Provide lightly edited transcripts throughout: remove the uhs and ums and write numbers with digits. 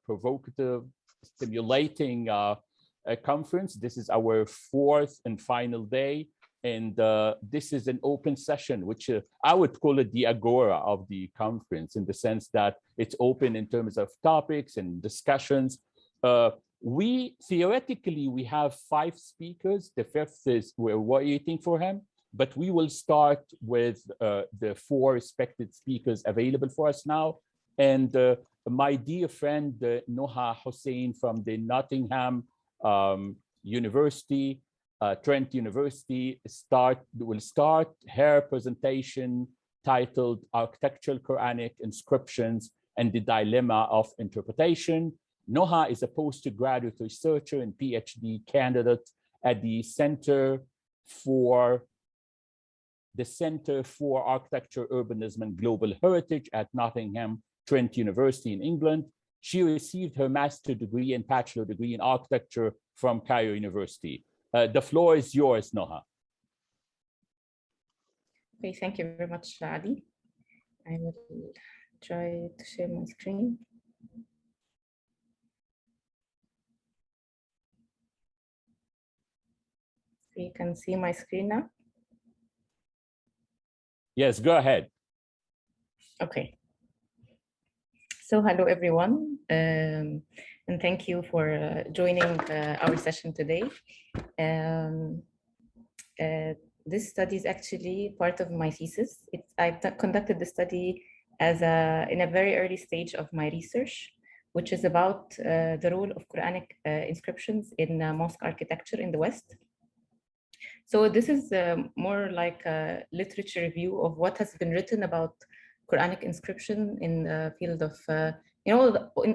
provocative, stimulating conference. This is our fourth and final day. And this is an open session, which I would call it the agora of the conference, in the sense that it's open in terms of topics and discussions. We have 5 speakers. The 5th is we're waiting for him, but we will start with the 4 respected speakers available for us now. And my dear friend, Noha Hussein from the Nottingham University, Trent University, will start her presentation titled Architectural Quranic Inscriptions and the Dilemma of Interpretation. Noha is a postgraduate researcher and PhD candidate at the Center for Architecture, Urbanism, and Global Heritage at Nottingham Trent University in England. She received her master's degree and bachelor degree in architecture from Cairo University. The floor is yours, Noha. Okay, thank you very much, Ali. I will try to share my screen. You can see my screen now? Yes, go ahead. Okay. So hello, everyone, and thank you for joining our session today. This study is actually part of my thesis. I've conducted the study in a very early stage of my research, which is about the role of Quranic inscriptions in mosque architecture in the West. So this is more like a literature review of what has been written about Quranic inscription in the field of, in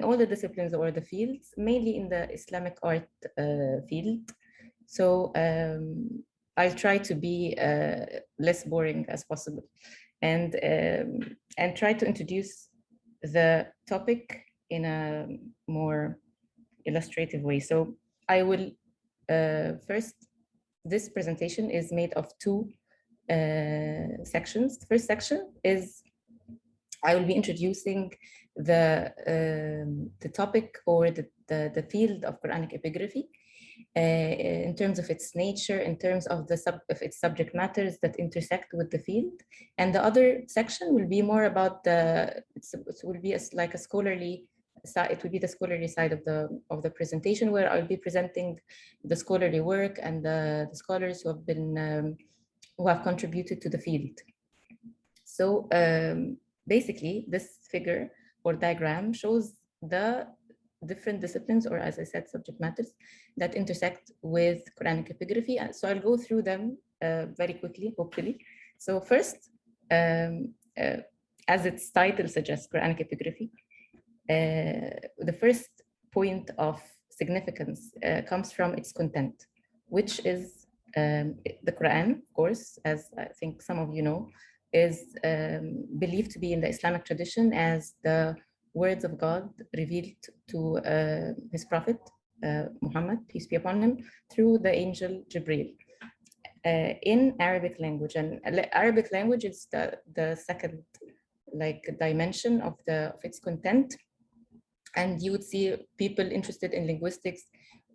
all the disciplines or the fields, mainly in the Islamic art field. So I'll try to be less boring as possible, and try to introduce the topic in a more illustrative way. So I will first. This presentation is made of 2 sections. The first section is I will be introducing the topic or the field of Quranic epigraphy in terms of its nature, in terms of its subject matters that intersect with the field. And the other section will be more about it will be like a scholarly. It will be the scholarly side of the presentation, where I'll be presenting the scholarly work and the scholars who have been who have contributed to the field. So basically, this figure or diagram shows the different disciplines, or as I said, subject matters that intersect with Quranic epigraphy. So I'll go through them very quickly, hopefully. So first, as its title suggests, Quranic epigraphy. The first point of significance comes from its content, which is the Quran, of course, as I think some of you know, is believed to be in the Islamic tradition as the words of God revealed to his prophet, Muhammad, peace be upon him, through the angel Jibreel in Arabic language. And Arabic language is the second dimension of its content. And you would see people interested in linguistics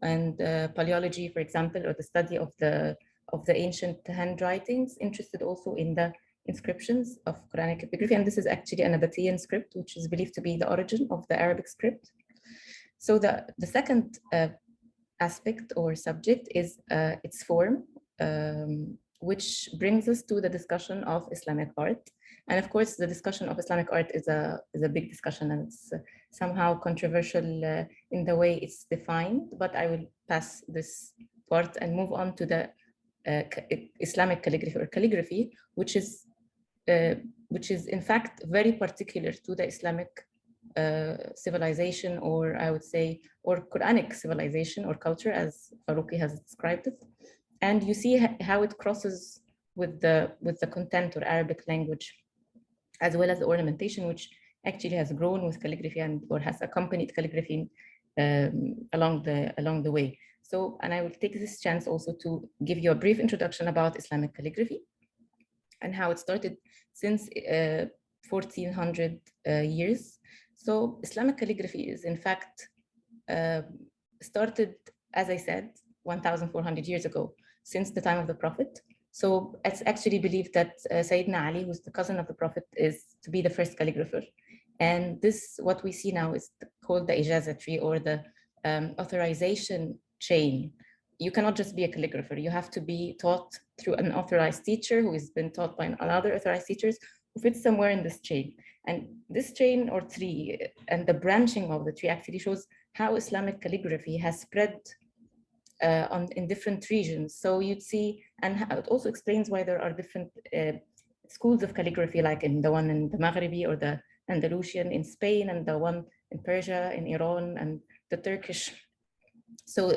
and paleology, for example, or the study of the ancient handwritings, interested also in the inscriptions of Quranic epigraphy. And this is actually a Nabatean script, which is believed to be the origin of the Arabic script. So the second aspect or subject is its form, which brings us to the discussion of Islamic art. And of course, the discussion of Islamic art is a big discussion, and it's somehow controversial in the way it's defined, but I will pass this part and move on to the Islamic calligraphy or calligraphy, which is in fact very particular to the Islamic civilization, or I would say, or Quranic civilization or culture, as Farouqi has described it. And you see how it crosses with the content or Arabic language, as well as the ornamentation, which actually has grown with calligraphy or has accompanied calligraphy along the way. So, and I will take this chance also to give you a brief introduction about Islamic calligraphy and how it started since 1400 years. So Islamic calligraphy is in fact started, as I said, 1,400 years ago, since the time of the Prophet. So it's actually believed that Sayyidina Ali, who's the cousin of the Prophet, is to be the first calligrapher. And this, what we see now, is called the Ijaza tree, or the authorization chain. You cannot just be a calligrapher. You have to be taught through an authorized teacher who has been taught by another authorized teachers who fits somewhere in this chain. And this chain or tree and the branching of the tree actually shows how Islamic calligraphy has spread in different regions. So you'd see, and it also explains why there are different schools of calligraphy, like in the one in the Maghribi or the Andalusian in Spain, and the one in Persia, in Iran, and the Turkish. So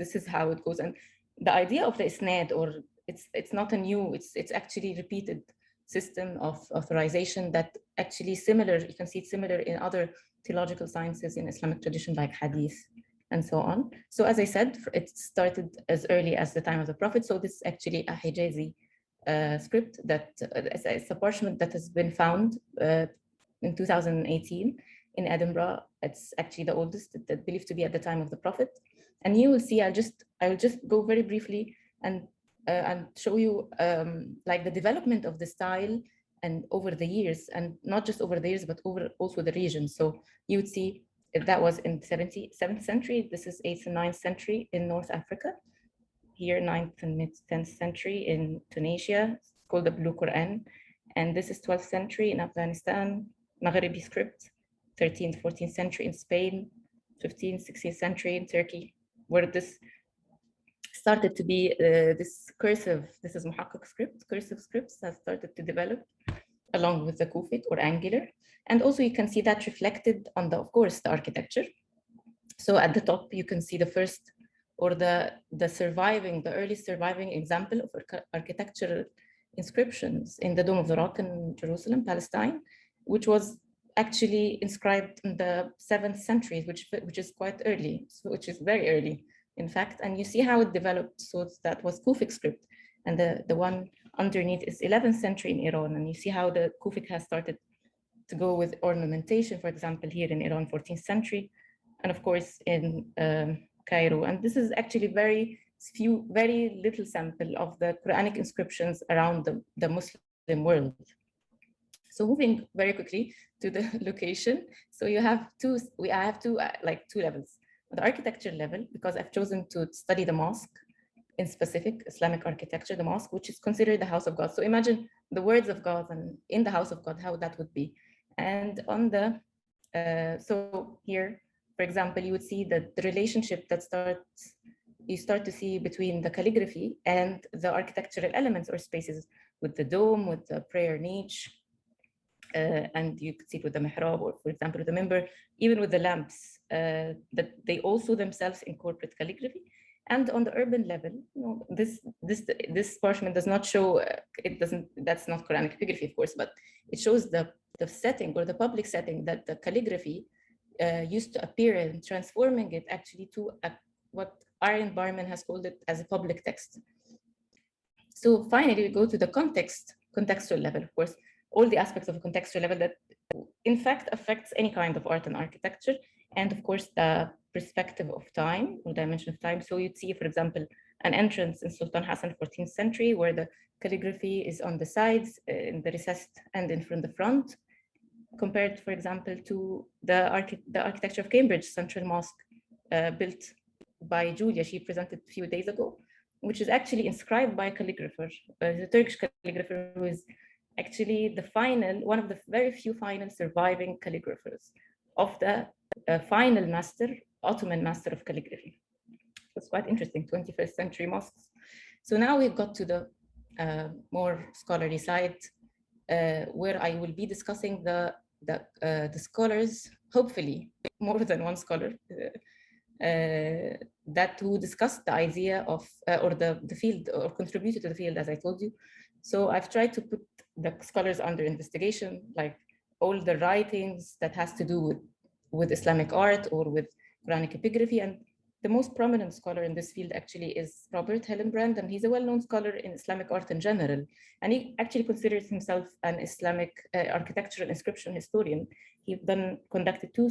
this is how it goes. And the idea of the isnad, or it's not a new, it's actually repeated system of authorization that actually similar, you can see it similar in other theological sciences in Islamic tradition, like hadith and so on. So as I said, it started as early as the time of the Prophet. So this is actually a Hijazi script that it's a parchment that has been found in 2018 in Edinburgh. It's actually the oldest, believed to be at the time of the Prophet. And you will see, I will just go very briefly and show you like the development of the style and over the years, and not just over the years, but over also the region. So you would see that was in 7th century. This is 8th and 9th century in North Africa. Here, 9th and mid-10th century in Tunisia, it's called the Blue Quran. And this is 12th century in Afghanistan, Maghribi script, 13th, 14th century in Spain, 15th, 16th century in Turkey, where this started to be this cursive, this is Muhakkak script, cursive scripts have started to develop along with the Kufic or angular. And also you can see that reflected on the, of course, the architecture. So at the top, you can see the first, or the earliest surviving example of architectural inscriptions in the Dome of the Rock in Jerusalem, Palestine, which was actually inscribed in the 7th century, which is quite early, so which is very early, in fact. And you see how it developed. So that was Kufic script. And the one underneath is 11th century in Iran. And you see how the Kufic has started to go with ornamentation, for example, here in Iran, 14th century. And of course, in Cairo. And this is actually very little sample of the Quranic inscriptions around the Muslim world. So moving very quickly to the location. So I have two levels. The architecture level, because I've chosen to study the mosque in specific, Islamic architecture, the mosque, which is considered the house of God. So imagine the words of God and in the house of God, how that would be. And on the, so here, for example, you would see that the relationship that you start to see between the calligraphy and the architectural elements or spaces, with the dome, with the prayer niche, and you could see it with the mihrab, or for example, with the minbar, even with the lamps, that they also themselves incorporate calligraphy. And on the urban level, this parchment does not show, that's not Quranic epigraphy, of course, but it shows the setting or the public setting that the calligraphy used to appear in, transforming it actually to what Arjen Barman has called it as a public text. So finally, we go to the contextual level, of course, all the aspects of a contextual level that in fact affects any kind of art and architecture. And of course, the perspective of time or dimension of time. So you'd see, for example, an entrance in Sultan Hassan 14th century, where the calligraphy is on the sides, in the recessed and in from the front, compared, for example, to the architecture of Cambridge Central Mosque, built by Julia, she presented a few days ago, which is actually inscribed by a calligrapher, the Turkish calligrapher, who is actually one of the very few final surviving calligraphers of the final master, Ottoman master of calligraphy. It's quite interesting, 21st century mosques. So now we've got to the more scholarly side, where I will be discussing the scholars, hopefully more than one scholar, that who discussed the idea of, or the field, or contributed to the field, as I told you. So I've tried to put the scholars under investigation, like all the writings that has to do with Islamic art or with Quranic epigraphy, and the most prominent scholar in this field actually is Robert Hillenbrand, and he's a well-known scholar in Islamic art in general. And he actually considers himself an Islamic architectural inscription historian. He then conducted two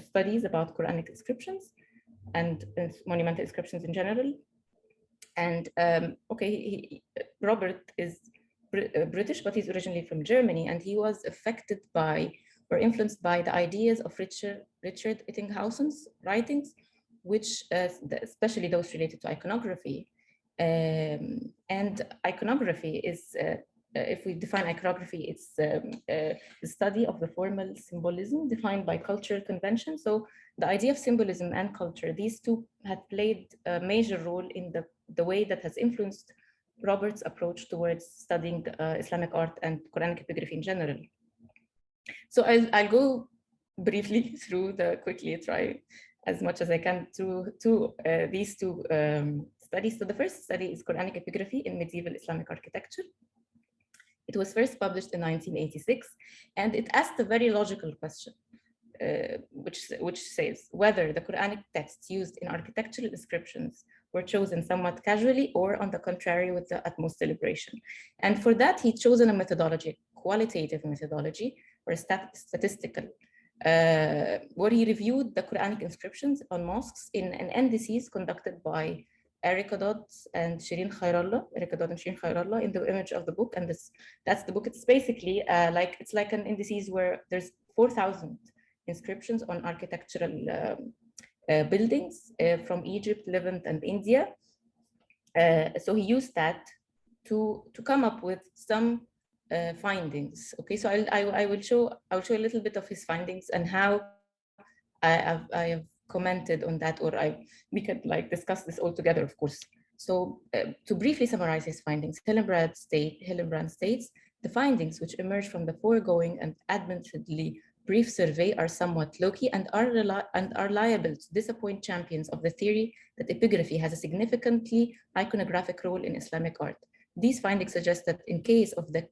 studies about Quranic inscriptions and monumental inscriptions in general. And Robert is British, but he's originally from Germany, and he was affected by or influenced by the ideas of Richard Ettinghausen's writings, which especially those related to iconography. And iconography is, if we define iconography, it's the study of the formal symbolism defined by cultural convention. So the idea of symbolism and culture, these two have played a major role in the way that has influenced Robert's approach towards studying Islamic art and Quranic epigraphy in general. So I'll go briefly through quickly try as much as I can through these two studies. So the first study is Quranic epigraphy in medieval Islamic architecture. It was first published in 1986, and it asked a very logical question, which says whether the Quranic texts used in architectural inscriptions were chosen somewhat casually or on the contrary with the utmost deliberation. And for that, he chosen a methodology, qualitative methodology, or statistical, where he reviewed the Quranic inscriptions on mosques in an indices conducted by Erika Dodd and Shireen Khairallah in the image of the book. And that's the book. It's basically it's like an indices where there's 4,000 inscriptions on architectural buildings from Egypt, Levant, and India. So he used that to come up with some findings. Okay, so I will show a little bit of his findings and how I have commented on that, or we could discuss this all together, of course. So to briefly summarize his findings, Hillenbrand states the findings which emerge from the foregoing and admittedly brief survey are somewhat low-key and are liable to disappoint champions of the theory that epigraphy has a significantly iconographic role in Islamic art. These findings suggest that in case of the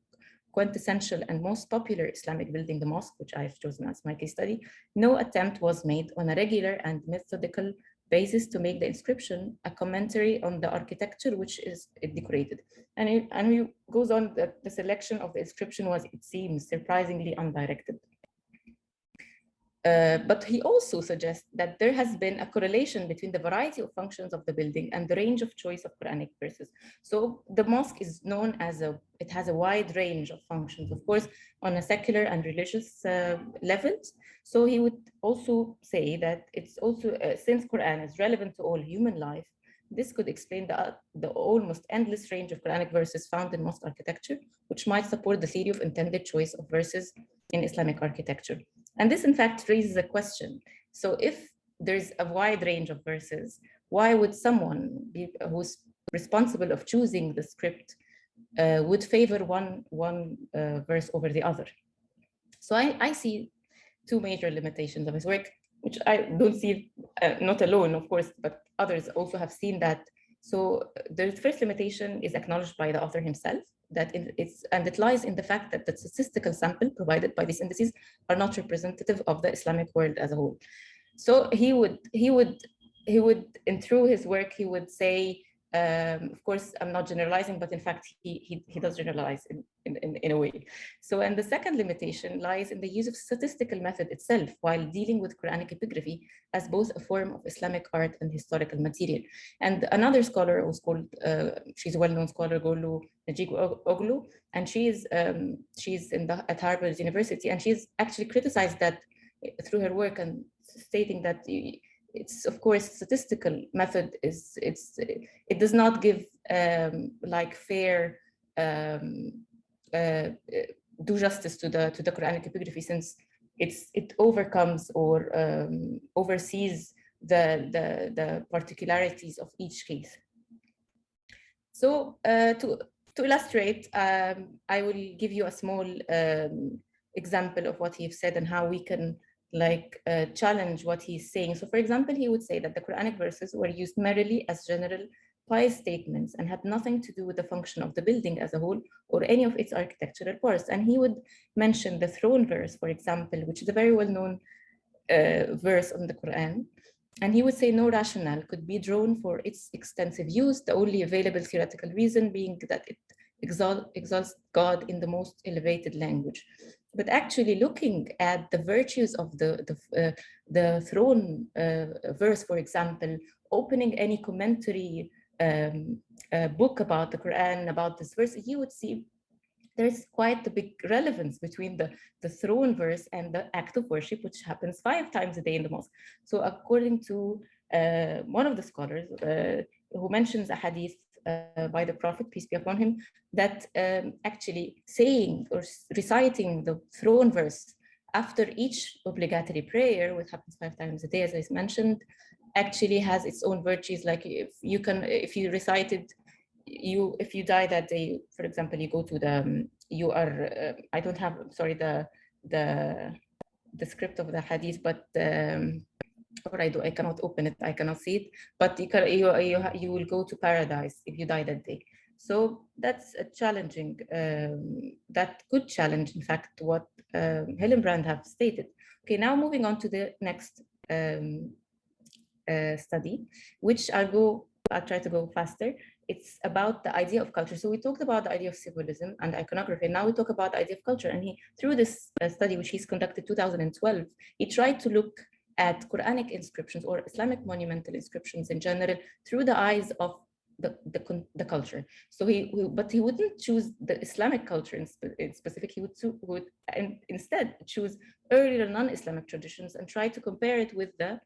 quintessential and most popular Islamic building, the mosque, which I've chosen as my case study, no attempt was made on a regular and methodical basis to make the inscription a commentary on the architecture which is decorated. And he goes on that the selection of the inscription was, it seems, surprisingly undirected. But he also suggests that there has been a correlation between the variety of functions of the building and the range of choice of Quranic verses. So the mosque is known as it has a wide range of functions, of course, on a secular and religious levels. So he would also say that it's also, since Quran is relevant to all human life, this could explain the almost endless range of Quranic verses found in mosque architecture, which might support the theory of intended choice of verses in Islamic architecture. And this, in fact, raises a question. So if there's a wide range of verses, why would someone who's responsible of choosing the script would favor one verse over the other? So I see two major limitations of his work, which I don't see, not alone, of course, but others also have seen that. So the first limitation is acknowledged by the author himself, that it lies in the fact that the statistical sample provided by these indices are not representative of the Islamic world as a whole. So he would, and through his work, he would say, of course, I'm not generalizing, but in fact, he does generalize in a way. So, and the second limitation lies in the use of statistical method itself while dealing with Quranic epigraphy as both a form of Islamic art and historical material. And another scholar was called, she's a well-known scholar, Golu Najib Oglu, and she's at Harvard University, and she's actually criticized that through her work and stating that it's, of course, statistical method it does not give fair do justice to the Quranic epigraphy, since it overcomes or oversees the particularities of each case. So to illustrate, I will give you a small example of what he's said and how we can challenge what he's saying. So for example, he would say that the Quranic verses were used merely as general pious statements and had nothing to do with the function of the building as a whole or any of its architectural parts. And he would mention the throne verse, for example, which is a very well-known verse on the Quran. And he would say no rationale could be drawn for its extensive use, the only available theoretical reason being that it exalts God in the most elevated language. But actually looking at the virtues of the throne verse, for example, opening any commentary book about the Quran, about this verse, you would see there's quite a big relevance between the throne verse and the act of worship, which happens 5 times a day in the mosque. So according to one of the scholars who mentions a hadith by the Prophet, peace be upon him, that actually saying or reciting the throne verse after each obligatory prayer, which happens 5 times a day, as I mentioned, actually has its own virtues. Like if you recite it, if you die that day, for example, you go to the I don't have, sorry, the script of the hadith, but or I cannot open it, I cannot see it, but you will go to paradise if you die that day. So that's a challenging, that could challenge, in fact, what Hillenbrand have stated. Okay, now moving on to the next study, which I'll try to go faster. It's about the idea of culture. So we talked about the idea of symbolism and iconography. Now we talk about the idea of culture. And he, through this study, which he's conducted 2012, he tried to look at Quranic inscriptions or Islamic monumental inscriptions in general through the eyes of the culture. So but he wouldn't choose the Islamic culture in specific. He would instead choose earlier non-Islamic traditions and try to compare it with the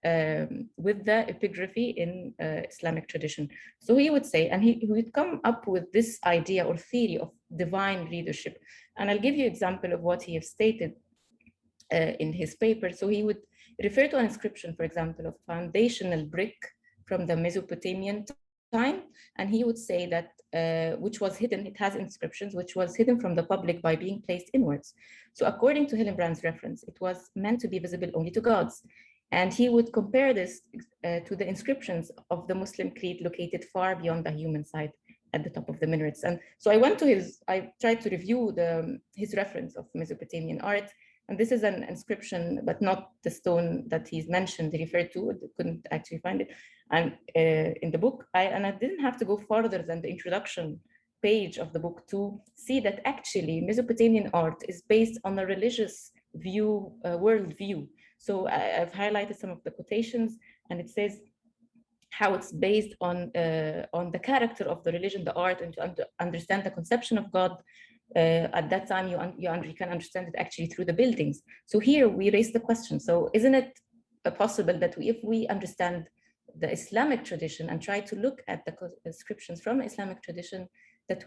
epigraphy in Islamic tradition. So he would say, and he would come up with this idea or theory of divine leadership. And I'll give you an example of what he has stated in his paper. So he would refer to an inscription, for example, of foundational brick from the Mesopotamian time. And he would say that, which was hidden, it has inscriptions, which was hidden from the public by being placed inwards. So according to Hillenbrand's reference, it was meant to be visible only to gods. And he would compare this to the inscriptions of the Muslim creed located far beyond the human side at the top of the minarets. And so I tried to review his reference of Mesopotamian art. And this is an inscription, but not the stone that he's mentioned, he referred to, couldn't actually find it. And in the book, I didn't have to go farther than the introduction page of the book to see that actually Mesopotamian art is based on a religious view, worldview. So I've highlighted some of the quotations, and it says how it's based on the character of the religion, the art, and to understand the conception of God. At that time, you can understand it actually through the buildings. So here we raise the question. So isn't it possible that if we understand the Islamic tradition and try to look at the inscriptions from the Islamic tradition, that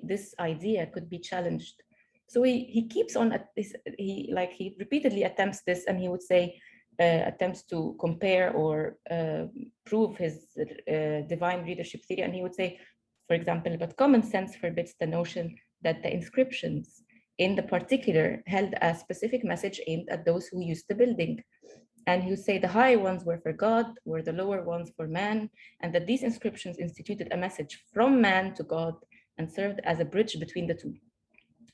this idea could be challenged? So he keeps on at this, he repeatedly attempts this, and he would say, attempts to compare or prove his divine leadership theory. And he would say, for example, but common sense forbids the notion that the inscriptions in the particular held a specific message aimed at those who used the building. And he would say the higher ones were for God, were the lower ones for man, and that these inscriptions instituted a message from man to God and served as a bridge between the two.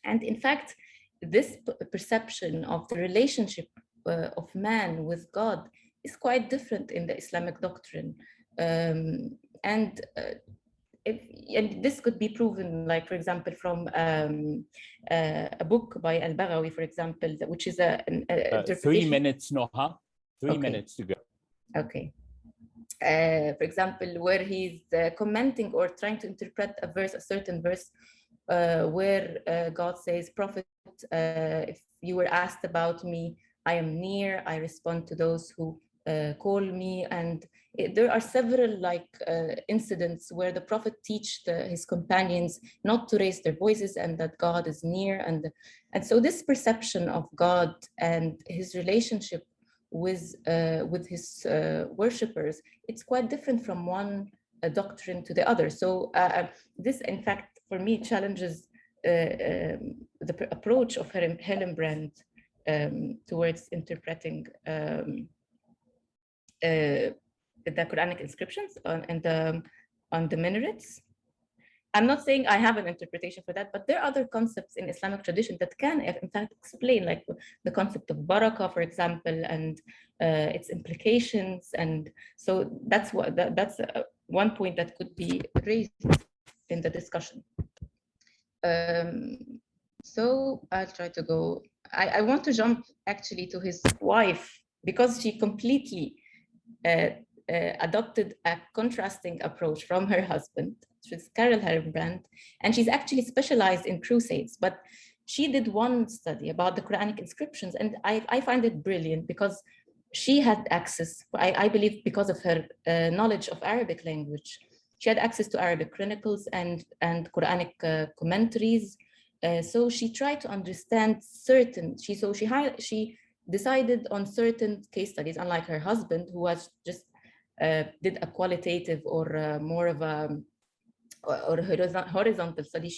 And in fact, this perception of the relationship of man with God is quite different in the Islamic doctrine. And this could be proven, like, for example, from a book by Al-Baghawi, for example, which is a 3 minutes, Noha. 3 Okay. minutes to go. Okay. For example, where he's commenting or trying to interpret a certain verse, where God says, Prophet, if you were asked about me, I am near, I respond to those who call me. And there are several incidents where the Prophet teached his companions not to raise their voices and that God is near. And so this perception of God and his relationship with his worshippers, it's quite different from one doctrine to the other. So this, in fact, for me, challenges the approach of Hillenbrand towards interpreting the Quranic inscriptions on the minarets. I'm not saying I have an interpretation for that, but there are other concepts in Islamic tradition that can, in fact, explain, like the concept of barakah, for example, and its implications. And so that's one point that could be raised in the discussion. So I'll try to go. I want to jump actually to his wife, because she completely adopted a contrasting approach from her husband. She's Carol Herbrand, and she's actually specialized in crusades, but she did one study about the Quranic inscriptions, and I find it brilliant because she had access, I believe because of her knowledge of Arabic language, she had access to Arabic chronicles and Quranic commentaries. So she tried to understand certain, she decided on certain case studies, unlike her husband, who was just did a qualitative or more of a or horizontal study.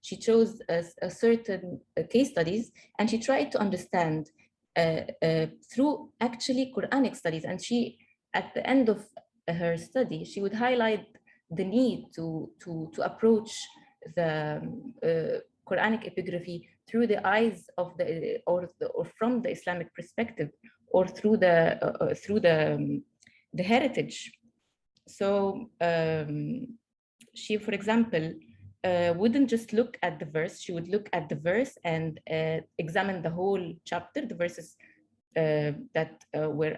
She chose a certain case studies, and she tried to understand through actually Quranic studies. And she, at the end of her study, she would highlight the need to approach the Quranic epigraphy through the eyes of or from the Islamic perspective, or through the heritage. So she, for example, wouldn't just look at the verse. She would look at the verse and examine the whole chapter, the verses that were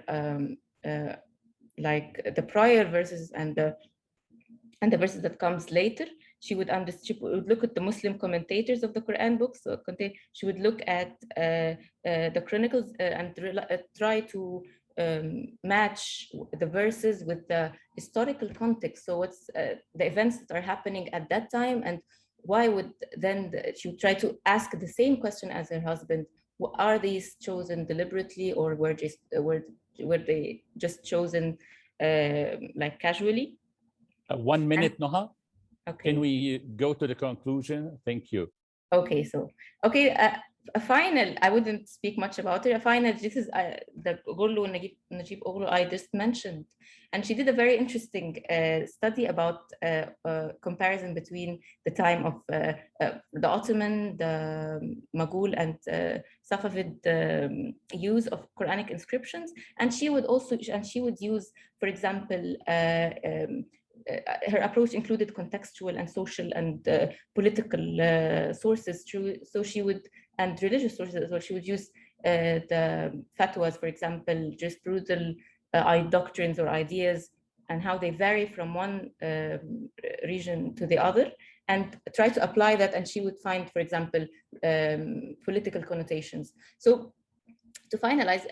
like the prior verses and the verses that comes later. She would look at the Muslim commentators of the Quran books. So she would look at the chronicles and try to match the verses with the historical context. So what's the events that are happening at that time, and why would then she would try to ask the same question as her husband: are these chosen deliberately, or were they just chosen like casually? 1 minute, Noha. Okay. Can we go to the conclusion? Thank you. Okay, so a final, I wouldn't speak much about it. A final, this is the Ghorlu Najib Oghlu I just mentioned. And she did a very interesting study about comparison between the time of the Ottoman, the Mughal, and Safavid use of Quranic inscriptions. And she would use, for example, her approach included contextual and social and political sources, so she would, and religious sources as well. She would use the fatwas, for example, jurisprudential doctrines or ideas, and how they vary from one region to the other, and try to apply that. And she would find, for example, political connotations. So to finalize,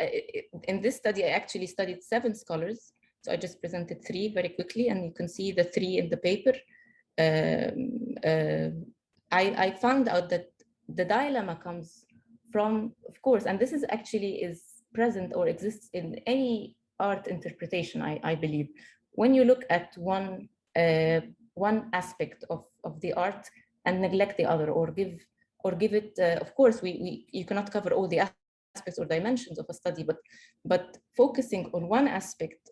in this study, I actually studied 7 scholars. So I just presented 3 very quickly, and you can see the 3 in the paper. I found out that the dilemma comes from, of course, and this is present or exists in any art interpretation, I believe. When you look at one aspect of the art and neglect the other, or give it, of course, you cannot cover all the aspects or dimensions of a study, but focusing on one aspect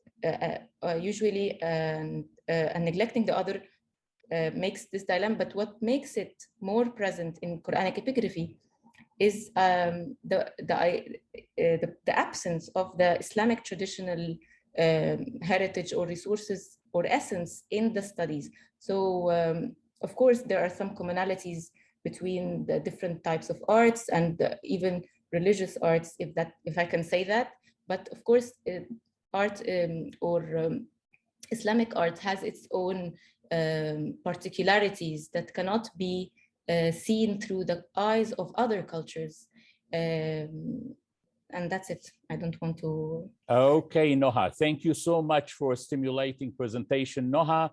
usually and neglecting the other makes this dilemma. But what makes it more present in Quranic epigraphy is the absence of the Islamic traditional heritage or resources or essence in the studies. So of course there are some commonalities between the different types of arts and even religious arts, if I can say that. But of course art Islamic art has its own particularities that cannot be seen through the eyes of other cultures. And that's it. I don't want to. Okay, Noha, thank you so much for a stimulating presentation. Noha,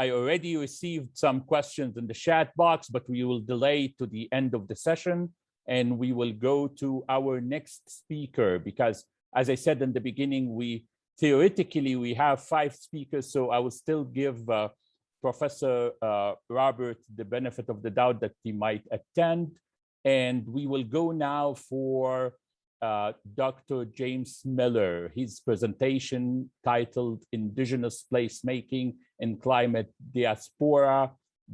I already received some questions in the chat box, but we will delay to the end of the session, and we will go to our next speaker, because as I said in the beginning, theoretically we have 5 speakers, so I will still give Professor Robert the benefit of the doubt that he might attend. And we will go now for Dr. James Miller, his presentation titled Indigenous Placemaking in Climate Diaspora.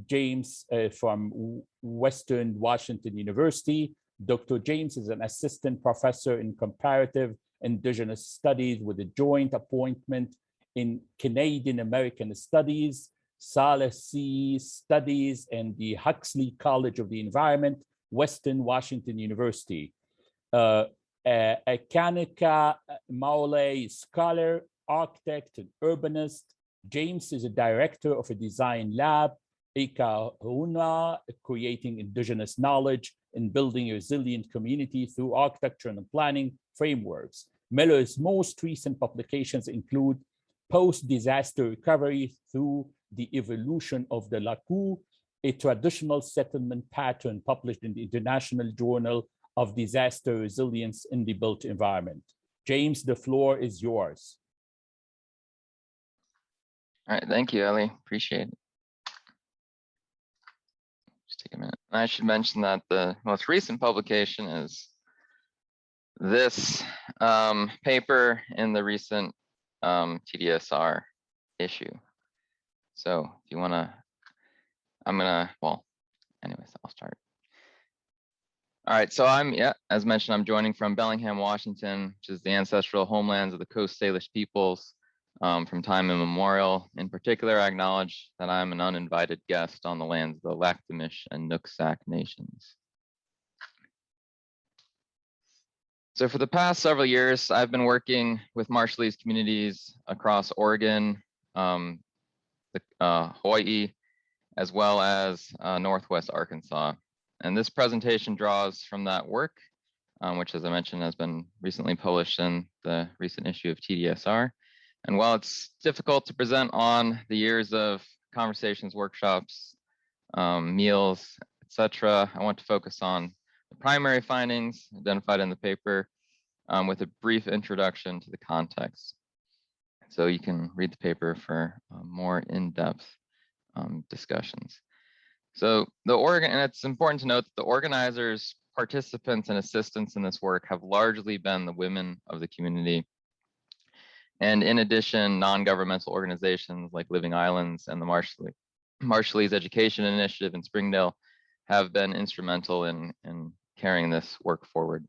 James from Western Washington University. Dr. James is an assistant professor in comparative Indigenous studies with a joint appointment in Canadian American Studies, Salesi Studies, and the Huxley College of the Environment, Western Washington University. A Kanika Maole scholar, architect, and urbanist. James is a director of a design lab, Ika Huna, creating Indigenous knowledge and building a resilient community through architecture and planning frameworks. Miller's most recent publications include Post-Disaster Recovery Through the Evolution of the Laku, a traditional settlement pattern published in the International Journal of Disaster Resilience in the Built Environment. James, the floor is yours. All right, thank you, Ellie. Appreciate it. Just take a minute. I should mention that the most recent publication is this paper in the recent TDSR issue. So if you want to, well, anyways, I'll start. All right, so as mentioned, I'm joining from Bellingham, Washington, which is the ancestral homelands of the Coast Salish peoples from time immemorial. In particular, I acknowledge that I'm an uninvited guest on the lands of the Laktamish and Nooksack nations. So for the past several years, I've been working with Marshallese communities across Oregon, Hawaii, as well as Northwest Arkansas. And this presentation draws from that work, which, as I mentioned, has been recently published in the recent issue of TDSR. And while it's difficult to present on the years of conversations, workshops, meals, etc., I want to focus on the primary findings identified in the paper with a brief introduction to the context. So you can read the paper for more in-depth discussions. So and it's important to note that the organizers, participants, and assistants in this work have largely been the women of the community. And in addition, non-governmental organizations like Living Islands and the Marshallese Education Initiative in Springdale have been instrumental in carrying this work forward,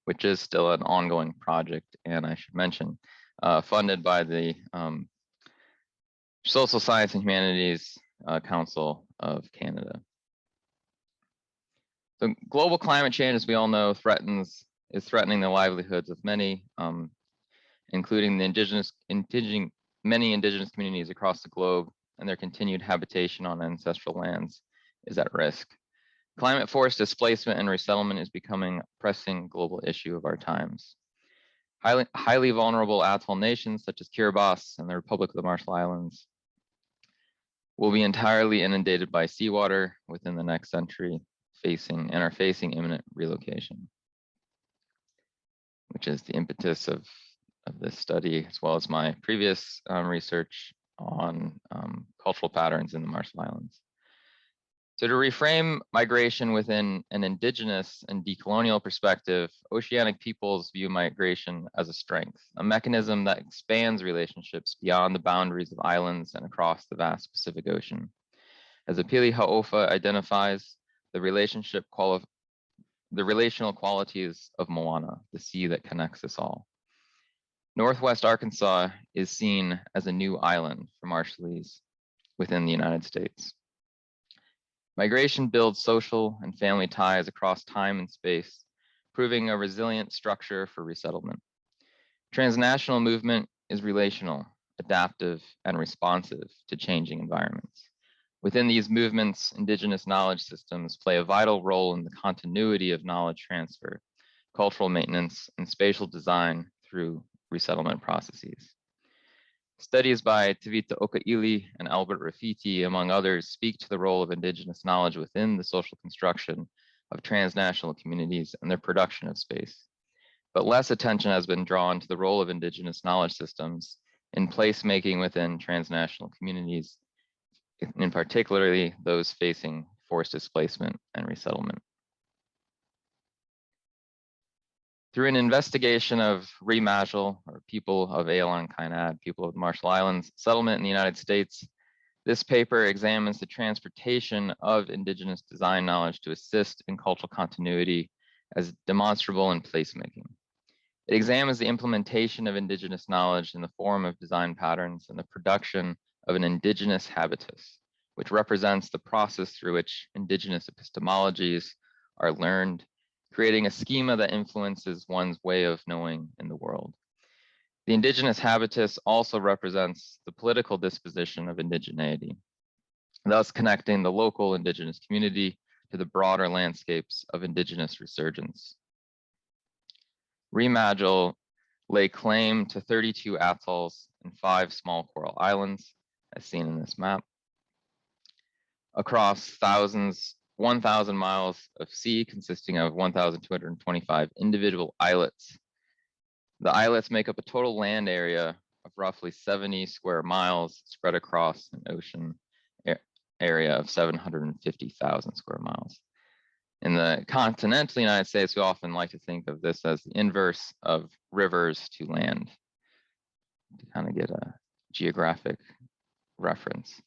which is still an ongoing project, and I should mention, funded by the Social Science and Humanities Council of Canada. So global climate change, as we all know, is threatening the livelihoods of many, including many indigenous communities across the globe, and their continued habitation on ancestral lands is at risk. Climate forced displacement and resettlement is becoming a pressing global issue of our times. Highly vulnerable atoll nations such as Kiribati and the Republic of the Marshall Islands will be entirely inundated by seawater within the next century, are facing imminent relocation, which is the impetus of this study, as well as my previous research on cultural patterns in the Marshall Islands. So to reframe migration within an indigenous and decolonial perspective, oceanic peoples view migration as a strength, a mechanism that expands relationships beyond the boundaries of islands and across the vast Pacific Ocean. As Apili Hau'ofa identifies, the relational qualities of Moana, the sea that connects us all. Northwest Arkansas is seen as a new island for Marshallese within the United States. Migration builds social and family ties across time and space, proving a resilient structure for resettlement. Transnational movement is relational, adaptive, and responsive to changing environments. Within these movements, indigenous knowledge systems play a vital role in the continuity of knowledge transfer, cultural maintenance, and spatial design through resettlement processes. Studies by Tavita Oka'ili and Albert Rafiti, among others, speak to the role of indigenous knowledge within the social construction of transnational communities and their production of space. But less attention has been drawn to the role of indigenous knowledge systems in placemaking within transnational communities, in particularly those facing forced displacement and resettlement. Through an investigation of Remajal, or people of Aelan Kainad, people of the Marshall Islands, settlement in the United States, This paper examines the transportation of indigenous design knowledge to assist in cultural continuity as demonstrable in placemaking. It examines the implementation of indigenous knowledge in the form of design patterns and the production of an indigenous habitus, which represents the process through which indigenous epistemologies are learned, creating a schema that influences one's way of knowing in the world. The indigenous habitus also represents the political disposition of indigeneity, thus connecting the local indigenous community to the broader landscapes of indigenous resurgence. Remagil lay claim to 32 atolls and 5 small coral islands, as seen in this map, across 1,000 miles of sea consisting of 1,225 individual islets. The islets make up a total land area of roughly 70 square miles spread across an ocean area of 750,000 square miles. In the continental United States, we often like to think of this as the inverse of rivers to land, to kind of get a geographic reference.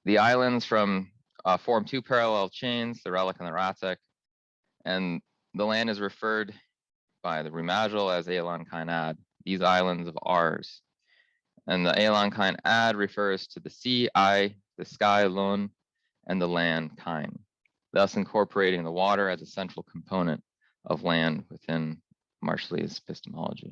The islands form 2 parallel chains, the Relic and the Ratek, and the land is referred by the Remagil as Elan Kain Ad, these islands of ours. And the Elan Kain Ad refers to the sea, I, the sky, Lon, and the land, Kain, thus incorporating the water as a central component of land within Marshalese epistemology.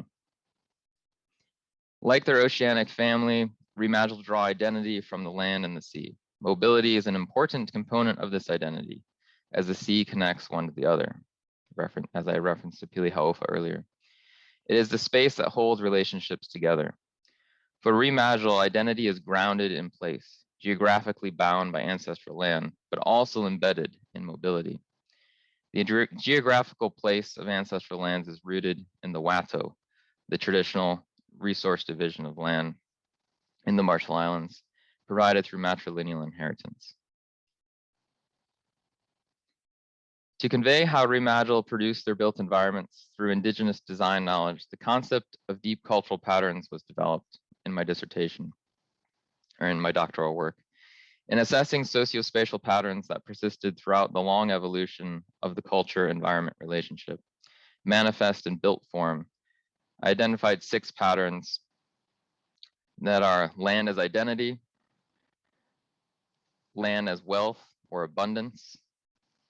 Like their oceanic family, Remagil draw identity from the land and the sea. Mobility is an important component of this identity, as the sea connects one to the other, as I referenced to Pili Hau'ofa earlier. It is the space that holds relationships together. For Remagil, identity is grounded in place, geographically bound by ancestral land, but also embedded in mobility. The geographical place of ancestral lands is rooted in the Wato, the traditional resource division of land in the Marshall Islands, provided through matrilineal inheritance. To convey how Remagil produced their built environments through indigenous design knowledge, the concept of deep cultural patterns was developed in my dissertation, or in my doctoral work. In assessing sociospatial patterns that persisted throughout the long evolution of the culture-environment relationship, manifest in built form, I identified 6 patterns that are land as identity, land as wealth or abundance,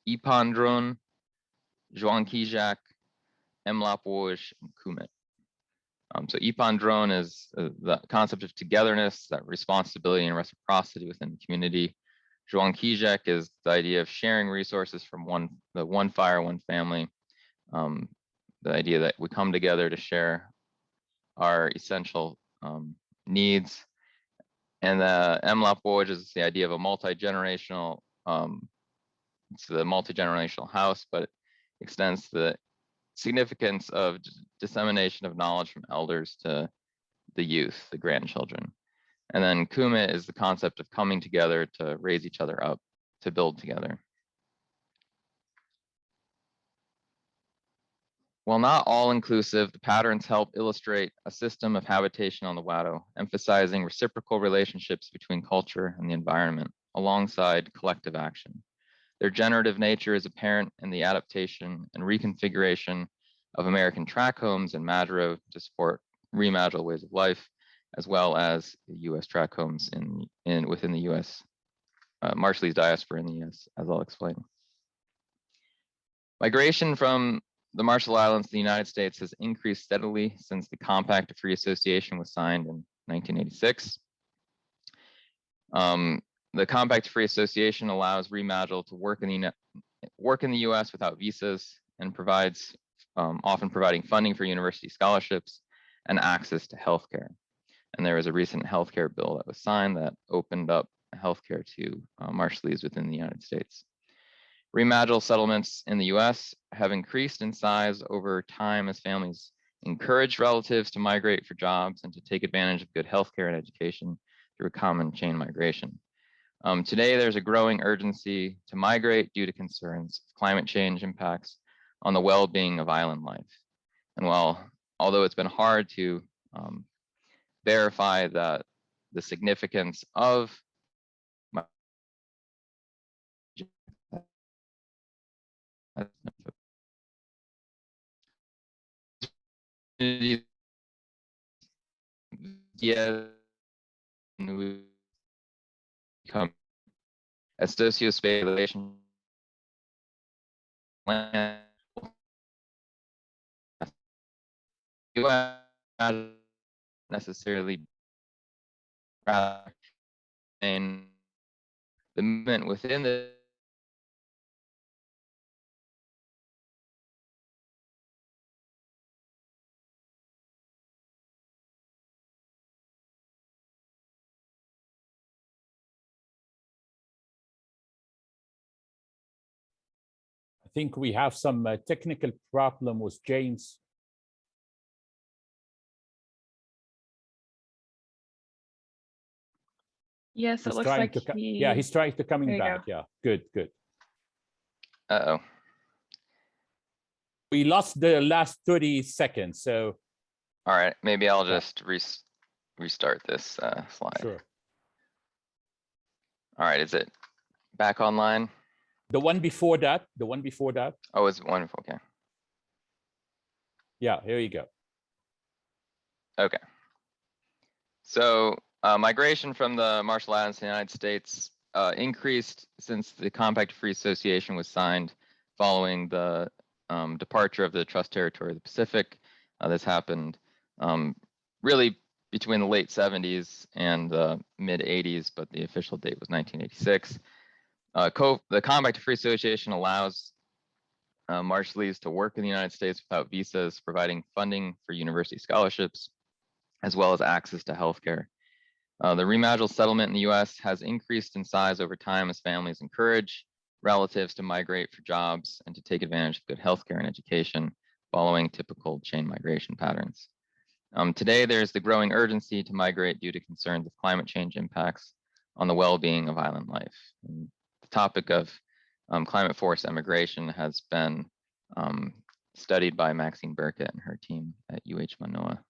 Ipandron, Zhuangkijak, Mlapwoish, and Kumit. So Ipandron is the concept of togetherness, that responsibility and reciprocity within the community. Zhuangkijak is the idea of sharing resources from one fire, one family. The idea that we come together to share our essential needs. And the Mlapwoish is the idea of a multi-generational, it's the multi-generational house, but it extends the significance of dissemination of knowledge from elders to the youth, the grandchildren. And then Kumit is the concept of coming together to raise each other up, to build together. While not all-inclusive, the patterns help illustrate a system of habitation on the Wato, emphasizing reciprocal relationships between culture and the environment, alongside collective action. Their generative nature is apparent in the adaptation and reconfiguration of American tract homes in Madro to support Remagil ways of life, as well as the US tract homes within the US, Marshallese diaspora in the US, as I'll explain. Migration from the Marshall Islands to the United States has increased steadily since the Compact of Free Association was signed in 1986. The Compact of Free Association allows Remagil to work in the US without visas and provides, often providing funding for university scholarships and access to healthcare. And there was a recent healthcare bill that was signed that opened up healthcare to Marshallese within the United States. Remagil settlements in the US have increased in size over time as families encourage relatives to migrate for jobs and to take advantage of good healthcare and education through a common chain migration. Today, there's a growing urgency to migrate due to concerns of climate change impacts on the well-being of island life. And although it's been hard to verify that the significance of become a socio-spatial relation necessarily rather in the movement within the I think we have some technical problem with James. Yes, it He's looks trying like to he... yeah, he's trying to coming There you back. go. Yeah, good, good. Uh-oh. We lost the last 30 seconds, so All right, maybe I'll just restart this slide. sure. All right, is it back online? The one before that, the one before that. Oh, it's wonderful. Okay. Yeah, here you go. Okay. So migration from the Marshall Islands to the United States increased since the Compact of Free Association was signed following the departure of the Trust Territory of the Pacific. This happened really between the late 70s and the mid 80s, but the official date was 1986. The Compact of Free Association allows Marshallese to work in the United States without visas, providing funding for university scholarships, as well as access to healthcare. The Remadgel settlement in the US has increased in size over time as families encourage relatives to migrate for jobs and to take advantage of good healthcare and education following typical chain migration patterns. Today, there's the growing urgency to migrate due to concerns of climate change impacts on the well-being of island life. And the topic of climate forced emigration has been studied by Maxine Burkett and her team at UH Manoa.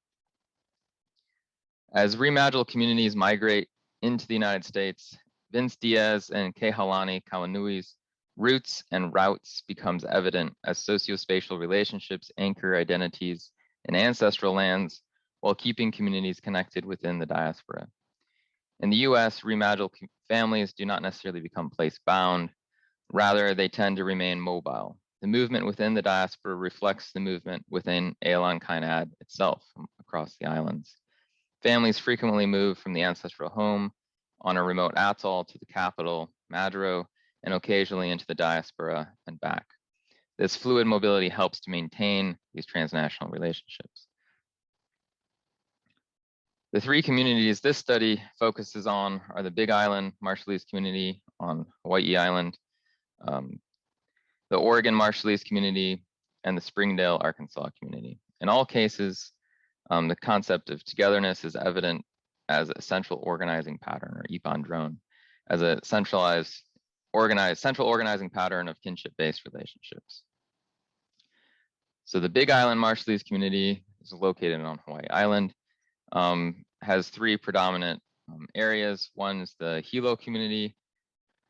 As Remadgel communities migrate into the United States, Vince Diaz and Kehaulani Kauanui's roots and routes becomes evident as sociospatial relationships anchor identities in ancestral lands while keeping communities connected within the diaspora. In the US, Remadgel families do not necessarily become place-bound. Rather, they tend to remain mobile. The movement within the diaspora reflects the movement within Elan Kainad itself across the islands. Families frequently move from the ancestral home on a remote atoll to the capital, Madro, and occasionally into the diaspora and back. This fluid mobility helps to maintain these transnational relationships. The three communities this study focuses on are the Big Island Marshallese community on Hawaii Island, the Oregon Marshallese community, and the Springdale, Arkansas community. In all cases, the concept of togetherness is evident as a central organizing pattern, or ipandrone, as a central organizing pattern of kinship-based relationships. So the Big Island Marshallese community is located on Hawaii Island, has three predominant areas. One is the Hilo community,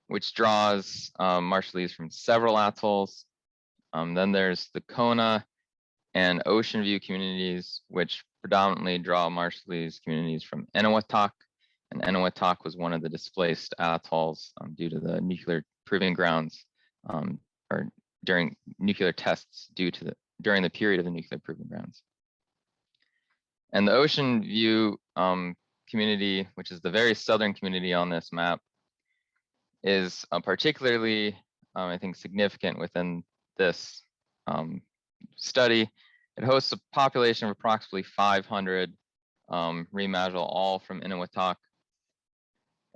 which draws Marshallese from several atolls. Then there's the Kona and Ocean View communities, which predominantly draw Marshallese communities from Eniwetok. And Eniwetok was one of the displaced atolls due to the nuclear proving grounds, or during nuclear tests during the period of the nuclear proving grounds. And the Ocean View community, which is the very southern community on this map, is particularly, I think, significant within this study. It hosts a population of approximately 500 Remadgel, all from Eniwetok.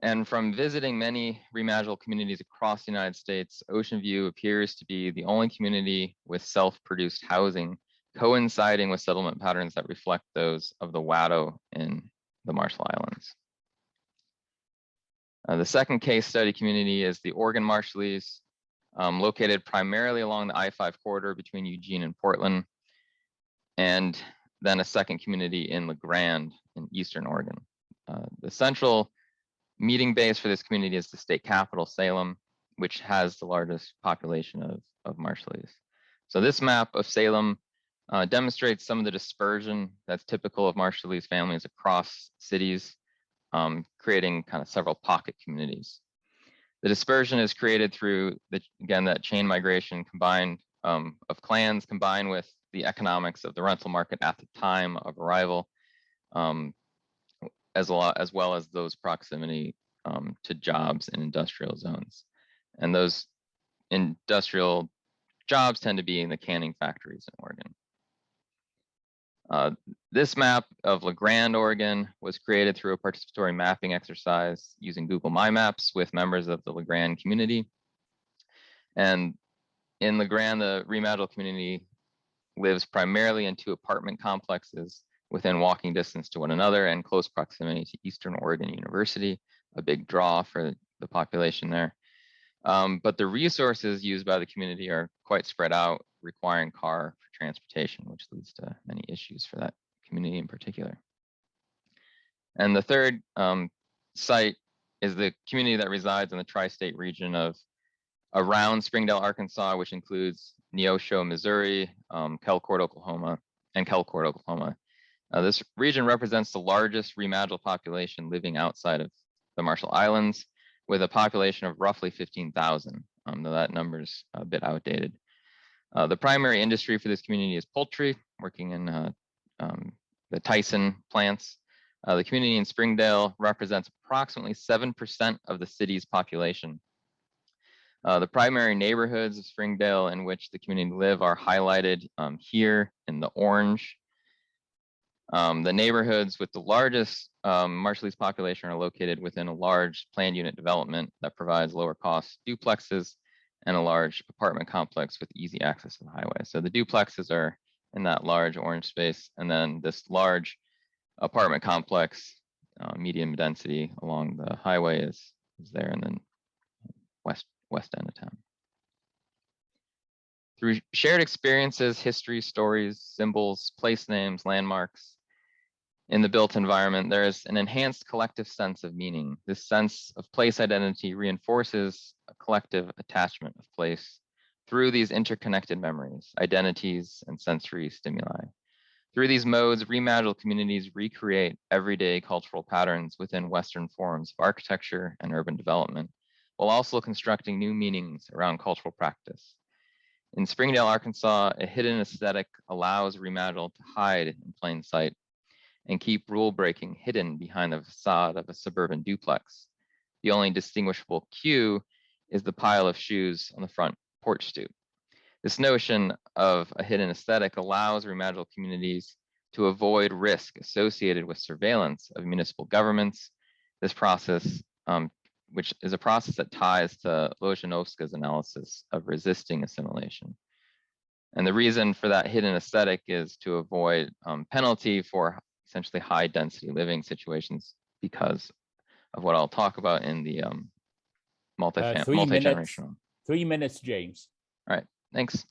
And from visiting many Remadgel communities across the United States, Ocean View appears to be the only community with self-produced housing coinciding with settlement patterns that reflect those of the Wado in the Marshall Islands. The second case study community is the Oregon Marshallese, located primarily along the I-5 corridor between Eugene and Portland, and then a second community in La Grande in Eastern Oregon. The central meeting base for this community is the state capital, Salem, which has the largest population of Marshallese. So this map of Salem demonstrates some of the dispersion that's typical of Marshallese families across cities, creating kind of several pocket communities. The dispersion is created through, again, that chain migration combined of clans combined with the economics of the rental market at the time of arrival, as well as those proximity to jobs in industrial zones. And those industrial jobs tend to be in the canning factories in Oregon. This map of LeGrand, Oregon was created through a participatory mapping exercise using Google My Maps with members of the LeGrand community. And in LeGrand, the Remadel community lives primarily in 2 apartment complexes within walking distance to one another and close proximity to Eastern Oregon University, a big draw for the population there. But the resources used by the community are quite spread out, requiring car for transportation, which leads to many issues for that community in particular. And the third site is the community that resides in the tri-state region of around Springdale, Arkansas, which includes Neosho, Missouri, Kelcourt, Oklahoma, and Kelcourt, Oklahoma. This region represents the largest Remadel population living outside of the Marshall Islands, with a population of roughly 15,000, though that number's a bit outdated. The primary industry for this community is poultry, working in the Tyson plants. The community in Springdale represents approximately 7% of the city's population. The primary neighborhoods of Springdale in which the community live are highlighted here in the orange. The neighborhoods with the largest Marshallese population are located within a large planned unit development that provides lower cost duplexes and a large apartment complex with easy access to the highway. So the duplexes are in that large orange space, and then this large apartment complex, medium density along the highway is there in the west end of town. Through shared experiences, history, stories, symbols, place names, landmarks, in the built environment, there is an enhanced collective sense of meaning. This sense of place identity reinforces a collective attachment of place through these interconnected memories, identities, and sensory stimuli. Through these modes, Remadel communities recreate everyday cultural patterns within Western forms of architecture and urban development, while also constructing new meanings around cultural practice. In Springdale, Arkansas, a hidden aesthetic allows Remadel to hide in plain sight and keep rule breaking hidden behind the facade of a suburban duplex. The only distinguishable cue is the pile of shoes on the front porch stoop. This notion of a hidden aesthetic allows Remadel communities to avoid risk associated with surveillance of municipal governments. This process, which is a process that ties to Lojanovska's analysis of resisting assimilation. And the reason for that hidden aesthetic is to avoid penalty for essentially high density living situations because of what I'll talk about in the multi-generational. 3 minutes, James. All right, thanks.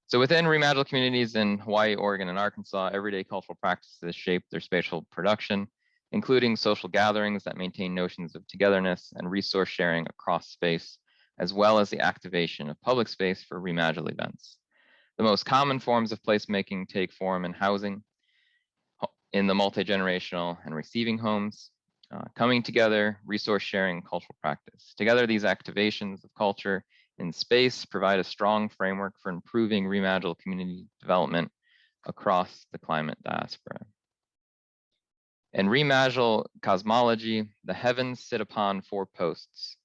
So within Remadel communities in Hawaii, Oregon, and Arkansas, everyday cultural practices shape their spatial production, including social gatherings that maintain notions of togetherness and resource sharing across space, as well as the activation of public space for Remadel events. The most common forms of placemaking take form in housing, in the multi-generational and receiving homes, coming together, resource sharing, cultural practice. Together, these activations of culture in space provide a strong framework for improving Remadel community development across the climate diaspora. In Remadel cosmology, the heavens sit upon 4 posts,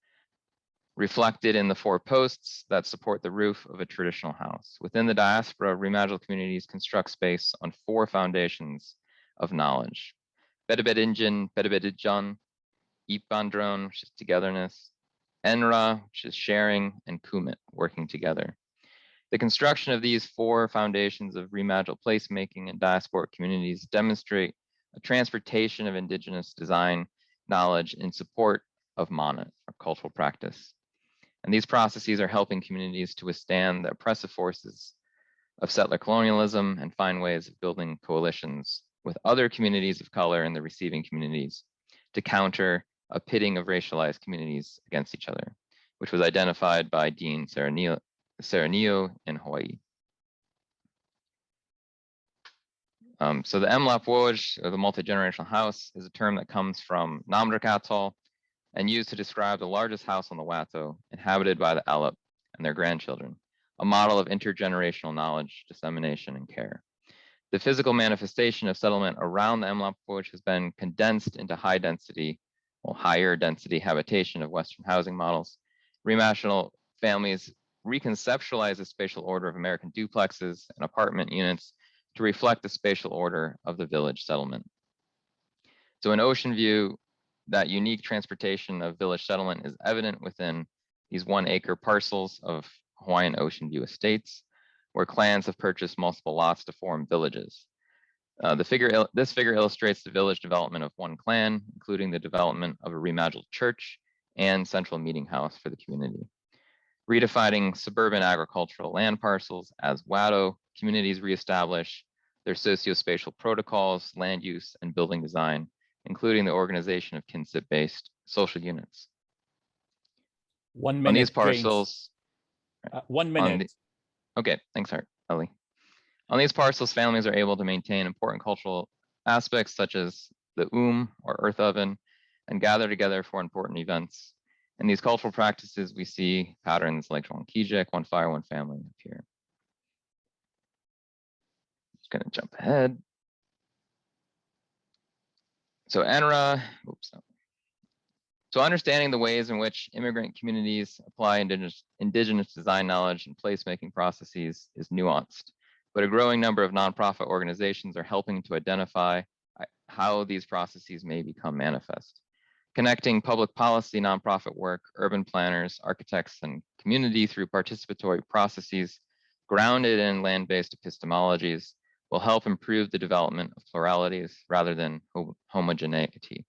reflected in the 4 posts that support the roof of a traditional house. Within the diaspora, Remadel communities construct space on 4 foundations of knowledge: Bedebedinjin, Bedebedijan, Ipandron, which is togetherness, Enra, which is sharing, and Kumit, working together. The construction of these 4 foundations of Remadel placemaking and diasporic communities demonstrate a transportation of indigenous design knowledge in support of Mana, or cultural practice. And these processes are helping communities to withstand the oppressive forces of settler colonialism and find ways of building coalitions with other communities of color in the receiving communities to counter a pitting of racialized communities against each other, which was identified by Dean Serranillo in Hawaii. So the MLAP Woj, or the multi-generational house, is a term that comes from Namdruk Atoll and used to describe the largest house on the Watho, inhabited by the Alep and their grandchildren, a model of intergenerational knowledge, dissemination, and care. The physical manifestation of settlement around the MLAP Woj has been condensed into higher density habitation of Western housing models. Remational families reconceptualize the spatial order of American duplexes and apartment units to reflect the spatial order of the village settlement. So in Ocean View, that unique transportation of village settlement is evident within these 1 acre parcels of Hawaiian Ocean View estates, where clans have purchased multiple lots to form villages. This figure illustrates the village development of one clan, including the development of a remodeled church and central meeting house for the community. Redefining suburban agricultural land parcels as Wado, communities reestablish their socio-spatial protocols, land use, and building design, including the organization of kinship-based social units. 1 minute, on these parcels, James. 1 minute. Okay, thanks, Ellie. On these parcels, families are able to maintain important cultural aspects such as the or earth oven, and gather together for important events. In these cultural practices, we see patterns like Zhuang Kijek, one fire, one family appear. Just gonna jump ahead. So NRA, So understanding the ways in which immigrant communities apply indigenous design knowledge and placemaking processes is nuanced, but a growing number of nonprofit organizations are helping to identify how these processes may become manifest. Connecting public policy, nonprofit work, urban planners, architects, and community through participatory processes grounded in land-based epistemologies will help improve the development of pluralities rather than homogeneity.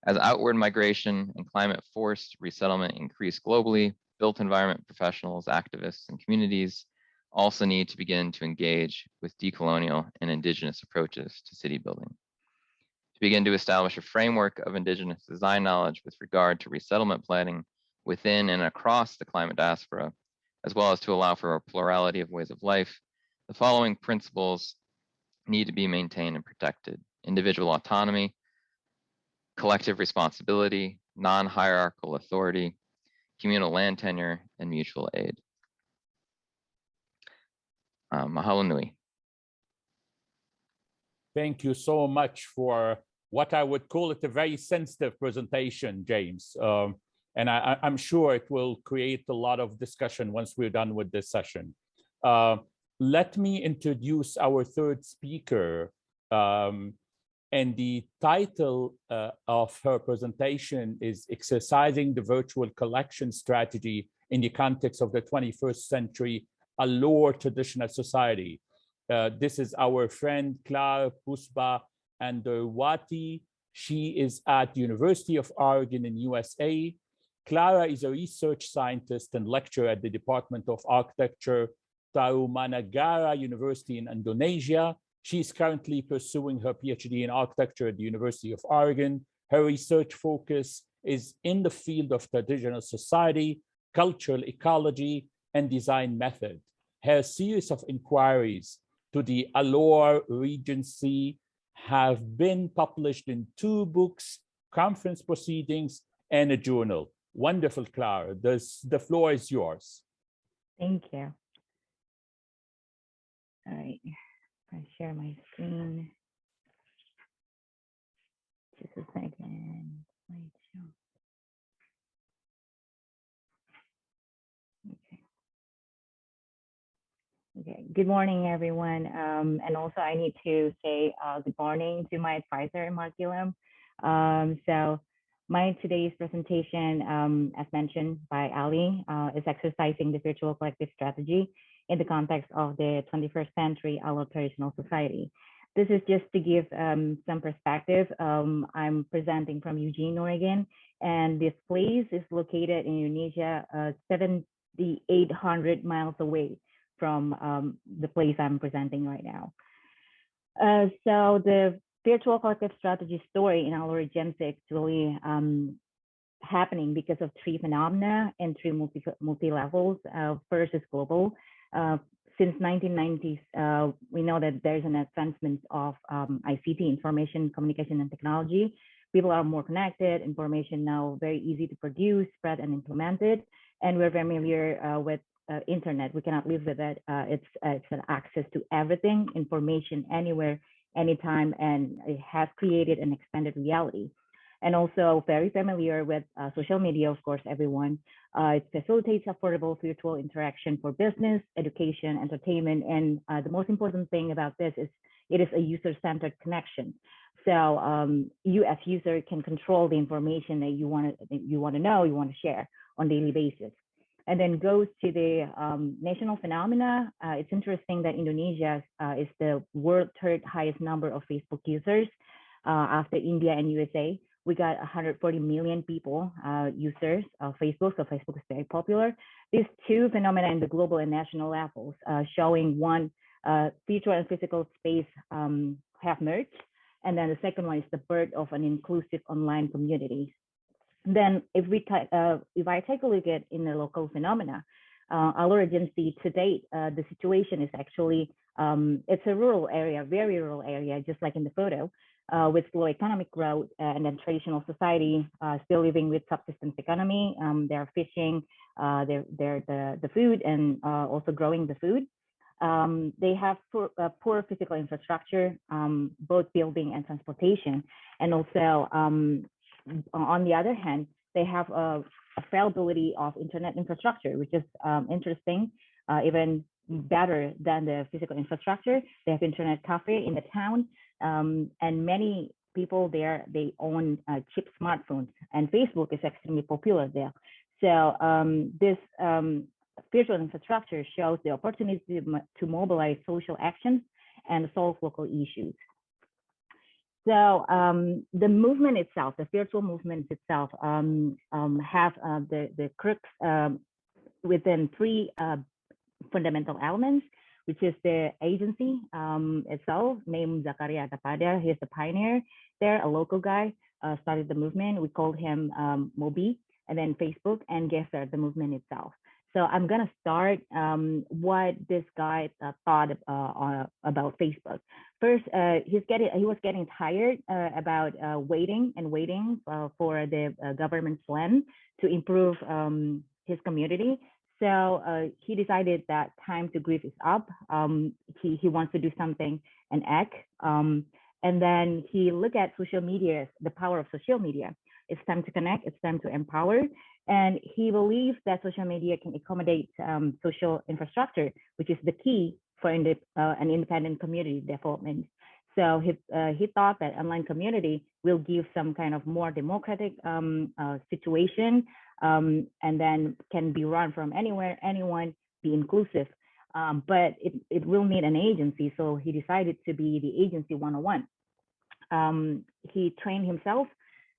As outward migration and climate-forced resettlement increase globally, built environment professionals, activists, and communities also need to begin to engage with decolonial and indigenous approaches to city building. To begin to establish a framework of indigenous design knowledge with regard to resettlement planning within and across the climate diaspora, as well as to allow for a plurality of ways of life, the following principles need to be maintained and protected: individual autonomy, collective responsibility, non-hierarchical authority, communal land tenure, and mutual aid. Mahalo nui. Thank you so much for what I would call it a very sensitive presentation, James. And I'm sure it will create a lot of discussion once we're done with this session. Let me introduce our third speaker. And the title of her presentation is Exercising the Virtual Collection Strategy in the Context of the 21st Century Alor Traditional Society. This is our friend Clara Puspa Anderwati. She is at the University of Oregon in USA. Clara is a research scientist and lecturer at the Department of Architecture, Tarumanagara University in Indonesia. She is currently pursuing her PhD in architecture at the University of Oregon. Her research focus is in the field of traditional society, cultural ecology, and design method. Her series of inquiries to the Alor Regency have been published in 2 books, conference proceedings, and a journal. Wonderful, Clara. The floor is yours. Thank you. All right, I'll share my screen. Just a second. Okay. Good morning, everyone. And also I need to say good morning to my advisor, Mark Gillum. So my today's presentation, as mentioned by Ali, is exercising the virtual collective strategy in the context of the 21st century Alor Traditional Society. This is just to give some perspective. I'm presenting from Eugene, Oregon, and this place is located in Indonesia, 7,800 miles away from the place I'm presenting right now. So the virtual collective strategy story in our Gen 6 really happening because of three phenomena and three multi levels. First is global. Since 1990s, we know that there's an advancement of ICT, information, communication, and technology. People are more connected, information now very easy to produce, spread, and implemented. And we're familiar with internet. We cannot live with it. It's an access to everything, information anywhere, anytime, and it has created an expanded reality. And also very familiar with social media, of course, everyone. It facilitates affordable virtual interaction for business, education, entertainment. And the most important thing about this is it is a user-centered connection. So you as user can control the information that you want to know, you want to share on a daily basis. And then goes to the national phenomena. It's interesting that Indonesia is the world third highest number of Facebook users after India and USA. We got 140 million people, users of Facebook, so Facebook is very popular. These two phenomena in the global and national levels showing one, virtual and physical space have merged. And then the second one is the birth of an inclusive online community. Then if I take a look at in the local phenomena, our agency to date, the situation is actually, it's a rural area, very rural area, just like in the photo. With slow economic growth and then traditional society still living with subsistence economy. They're fishing, they're the food and also growing the food. They have poor physical infrastructure, both building and transportation. And also, on the other hand, they have a availability of internet infrastructure, which is interesting, even better than the physical infrastructure. They have internet cafe in the town. And many people there, they own cheap smartphones, and Facebook is extremely popular there. So this virtual infrastructure shows the opportunity to mobilize social actions and solve local issues. So the movement itself, the virtual movement itself, have the crux within three fundamental elements, which is the agency itself, named Zakaria Tapada. He's the pioneer there, a local guy, started the movement. We called him Mobi, and then Facebook and Geser, the movement itself. So I'm gonna start what this guy thought about Facebook. First, he was getting tired about waiting for the government's plan to improve his community. So he decided that time to grieve is up. He wants to do something and act. And then he looked at social media, the power of social media. It's time to connect, it's time to empower. And he believes that social media can accommodate social infrastructure, which is the key for an independent community development. So he thought that online community will give some kind of more democratic situation, and then can be run from anywhere, anyone, be inclusive. But it will need an agency. So he decided to be the agency 101. He trained himself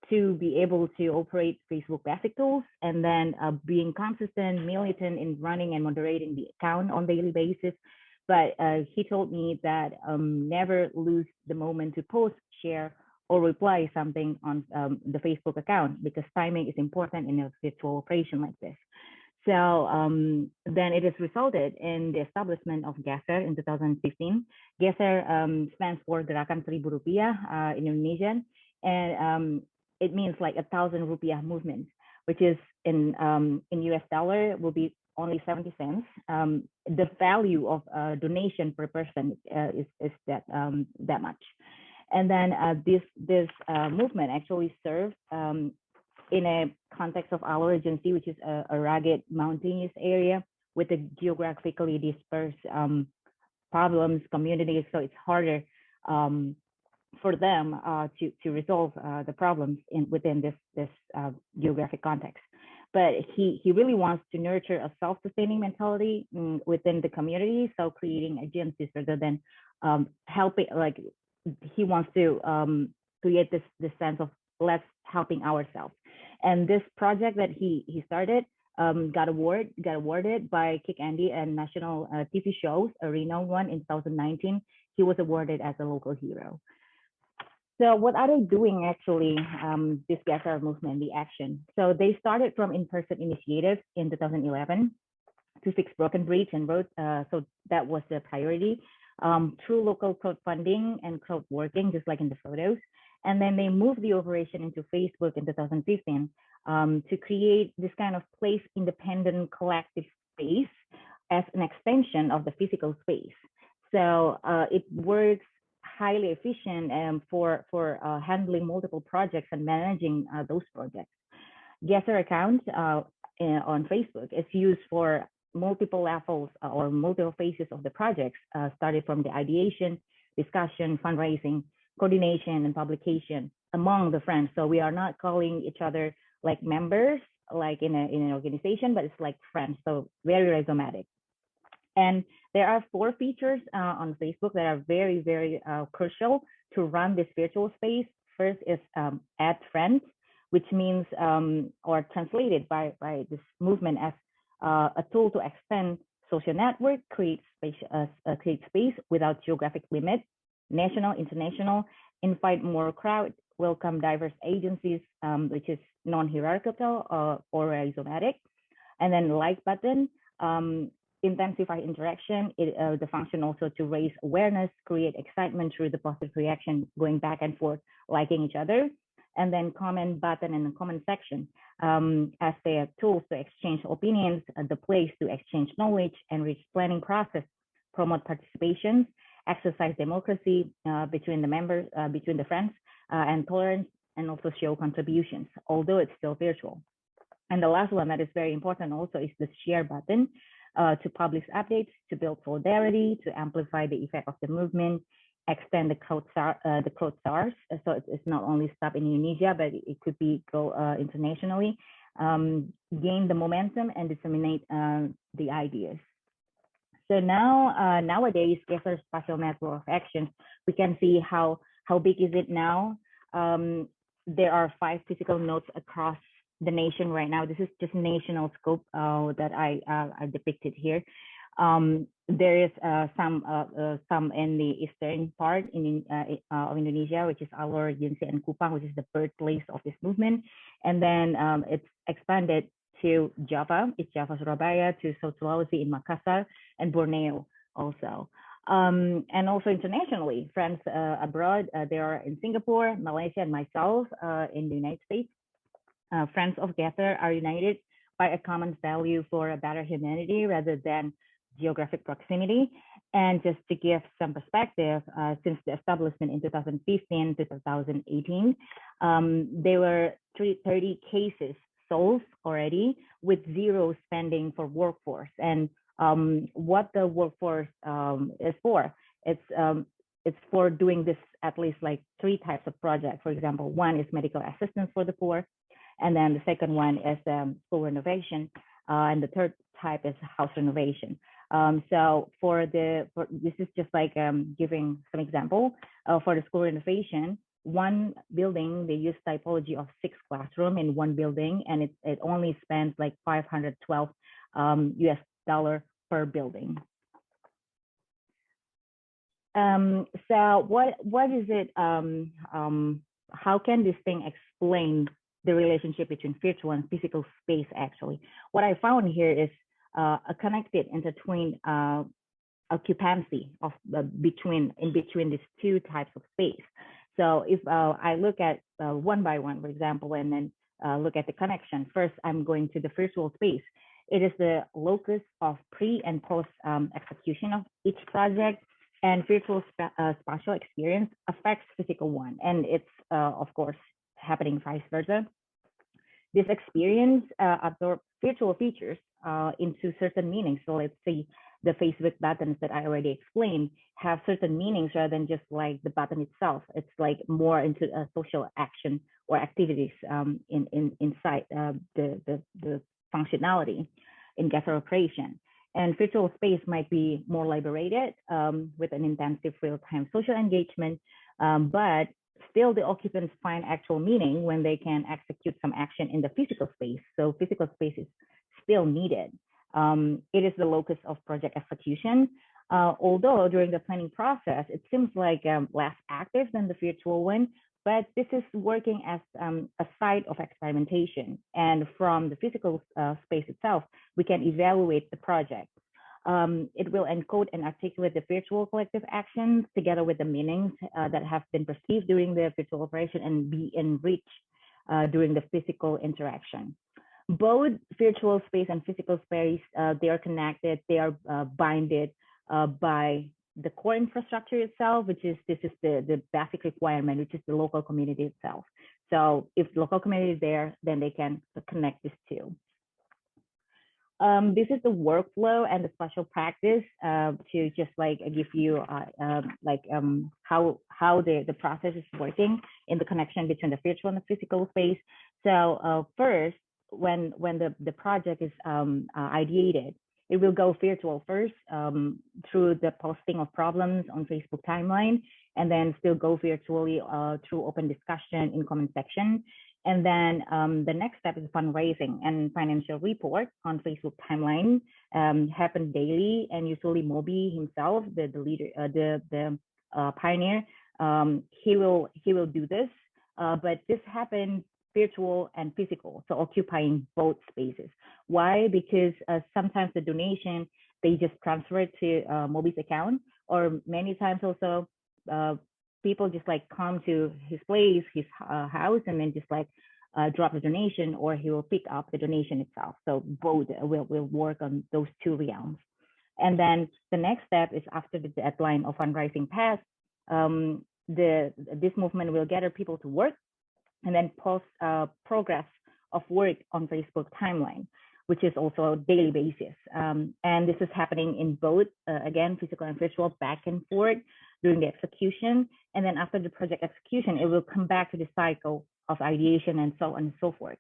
to be able to operate Facebook basic tools, and then being consistent, militant in running and moderating the account on a daily basis. But he told me that never lose the moment to post, share, or reply something on the Facebook account, because timing is important in a virtual operation like this. So then it has resulted in the establishment of Geser in 2015. Geser stands for Gerakan Seribu Rupiah in Indonesian, and it means like 1,000 rupiah movement, which is in US dollar will be only 70 cents. The value of donation per person is that much. And then this movement actually served in a context of our agency, which is a rugged mountainous area with a geographically dispersed problems, communities. So it's harder for them to resolve the problems within this geographic context. But he really wants to nurture a self-sustaining mentality within the community. So creating agencies rather than helping, like he wants to create this sense of let's helping ourselves. And this project that he started got awarded by Kick Andy and national TV shows, a renowned one in 2019. He was awarded as a local hero. So what are they doing actually, this Gesar movement, the action? So they started from in-person initiatives in 2011 to fix broken bridge and roads. So that was the priority, through local crowdfunding and crowd working, just like in the photos. And then they moved the operation into Facebook in 2015 to create this kind of place independent collective space as an extension of the physical space. So it works highly efficient for handling multiple projects and managing those projects. Gesar account on Facebook is used for multiple levels or multiple phases of the projects, started from the ideation, discussion, fundraising, coordination, and publication among the friends. So we are not calling each other like members, like in an organization, but it's like friends. So very rhizomatic. And there are 4 features on Facebook that are very, very crucial to run this virtual space. First is add friends, which means, or translated by this movement as a tool to extend social network, create space without geographic limit, national, international, invite more crowd, welcome diverse agencies, which is non-hierarchical or rhizomatic. And then like button, intensify interaction. The function also to raise awareness, create excitement through the positive reaction, going back and forth, liking each other. And then comment button and the comment section as they are tools to exchange opinions, the place to exchange knowledge, enrich planning process, promote participations, exercise democracy between the members, between the friends, and tolerance, and also show contributions, although it's still virtual. And the last one that is very important also is the share button to publish updates, to build solidarity, to amplify the effect of the movement, extend the code stars. So it's not only stop in Indonesia, but it could be go internationally, gain the momentum and disseminate the ideas. So now, nowadays, Gesar Spatial Network of Actions, we can see how big is it now. There are 5 physical nodes across the nation right now. This is just national scope that I depicted here. There is some in the eastern part of Indonesia, which is Alor, Yunsi, and Kupang, which is the birthplace of this movement. And then it's expanded to Java, it's Java Surabaya, to South Sulawesi in Makassar, and Borneo also. And also internationally, friends abroad, they are in Singapore, Malaysia, and myself in the United States. Friends of Gesar are united by a common value for a better humanity rather than geographic proximity. And just to give some perspective, since the establishment in 2015 to 2018, there were 30 cases solved already with 0 spending for workforce. And what the workforce is for, it's for doing this at least like 3 types of projects. For example, one is medical assistance for the poor. And then the second one is school renovation. And the third type is house renovation. So this is just like giving some example. For the school renovation, one building, they use typology of 6 classrooms in one building, and it only spends like $512 US per building. So what is it? How can this thing explain the relationship between virtual and physical space? Actually, what I found here is a connected, intertwined occupancy of between these 2 types of space. So if I look at one by one, for example, and then look at the connection. First, I'm going to the virtual space. It is the locus of pre and post execution of each project, and virtual spatial experience affects physical one, and it's of course happening vice versa. This experience absorbs virtual features into certain meanings. So let's say the Facebook buttons that I already explained have certain meanings rather than just like the button itself. It's like more into a social action or activities inside the functionality in Gesar operation. And virtual space might be more liberated with an intensive real-time social engagement, but still the occupants find actual meaning when they can execute some action in the physical space. So physical space is still needed. It is the locus of project execution. Although during the planning process, it seems like less active than the virtual one, but this is working as a site of experimentation. And from the physical space itself, we can evaluate the project. It will encode and articulate the virtual collective actions together with the meanings that have been perceived during the virtual operation and be enriched during the physical interaction. Both virtual space and physical space, they are connected, they are binded by the core infrastructure itself, this is the basic requirement, which is the local community itself. So if local community is there, then they can connect this too. This is the workflow and the special practice to just like give you how the process is working in the connection between the virtual and the physical space. So first, when the project is ideated, it will go virtual first through the posting of problems on Facebook timeline, and then still go virtually through open discussion in comment section. And then the next step is fundraising and financial report on Facebook timeline, happen daily, and usually Moby himself, the leader, the pioneer, he will do this, but this happens virtual and physical, so occupying both spaces. Why? Because sometimes the donation, they just transfer it to Moby's account, or many times also people just like come to his place, his house, and then just like drop the donation, or he will pick up the donation itself. So both will work on those two realms. And then the next step is after the deadline of fundraising passed, this movement will gather people to work and then post progress of work on Facebook timeline, which is also a daily basis. And this is happening in both, again, physical and virtual, back and forth during the execution. And then after the project execution, it will come back to the cycle of ideation and so on and so forth.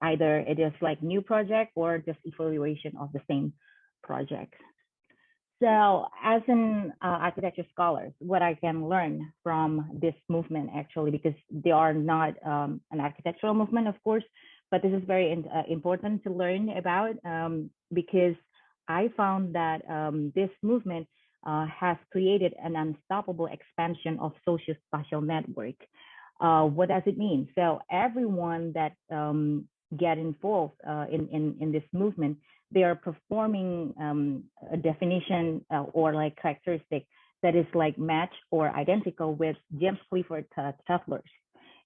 Either it is like new project or just evaluation of the same project. So as an architecture scholar, what I can learn from this movement actually, because they are not an architectural movement, of course, but this is very important to learn about because I found that this movement has created an unstoppable expansion of socio-spatial network. What does it mean? So everyone that get involved in this movement, they are performing a definition or like characteristic that is like match or identical with James Clifford Toffler's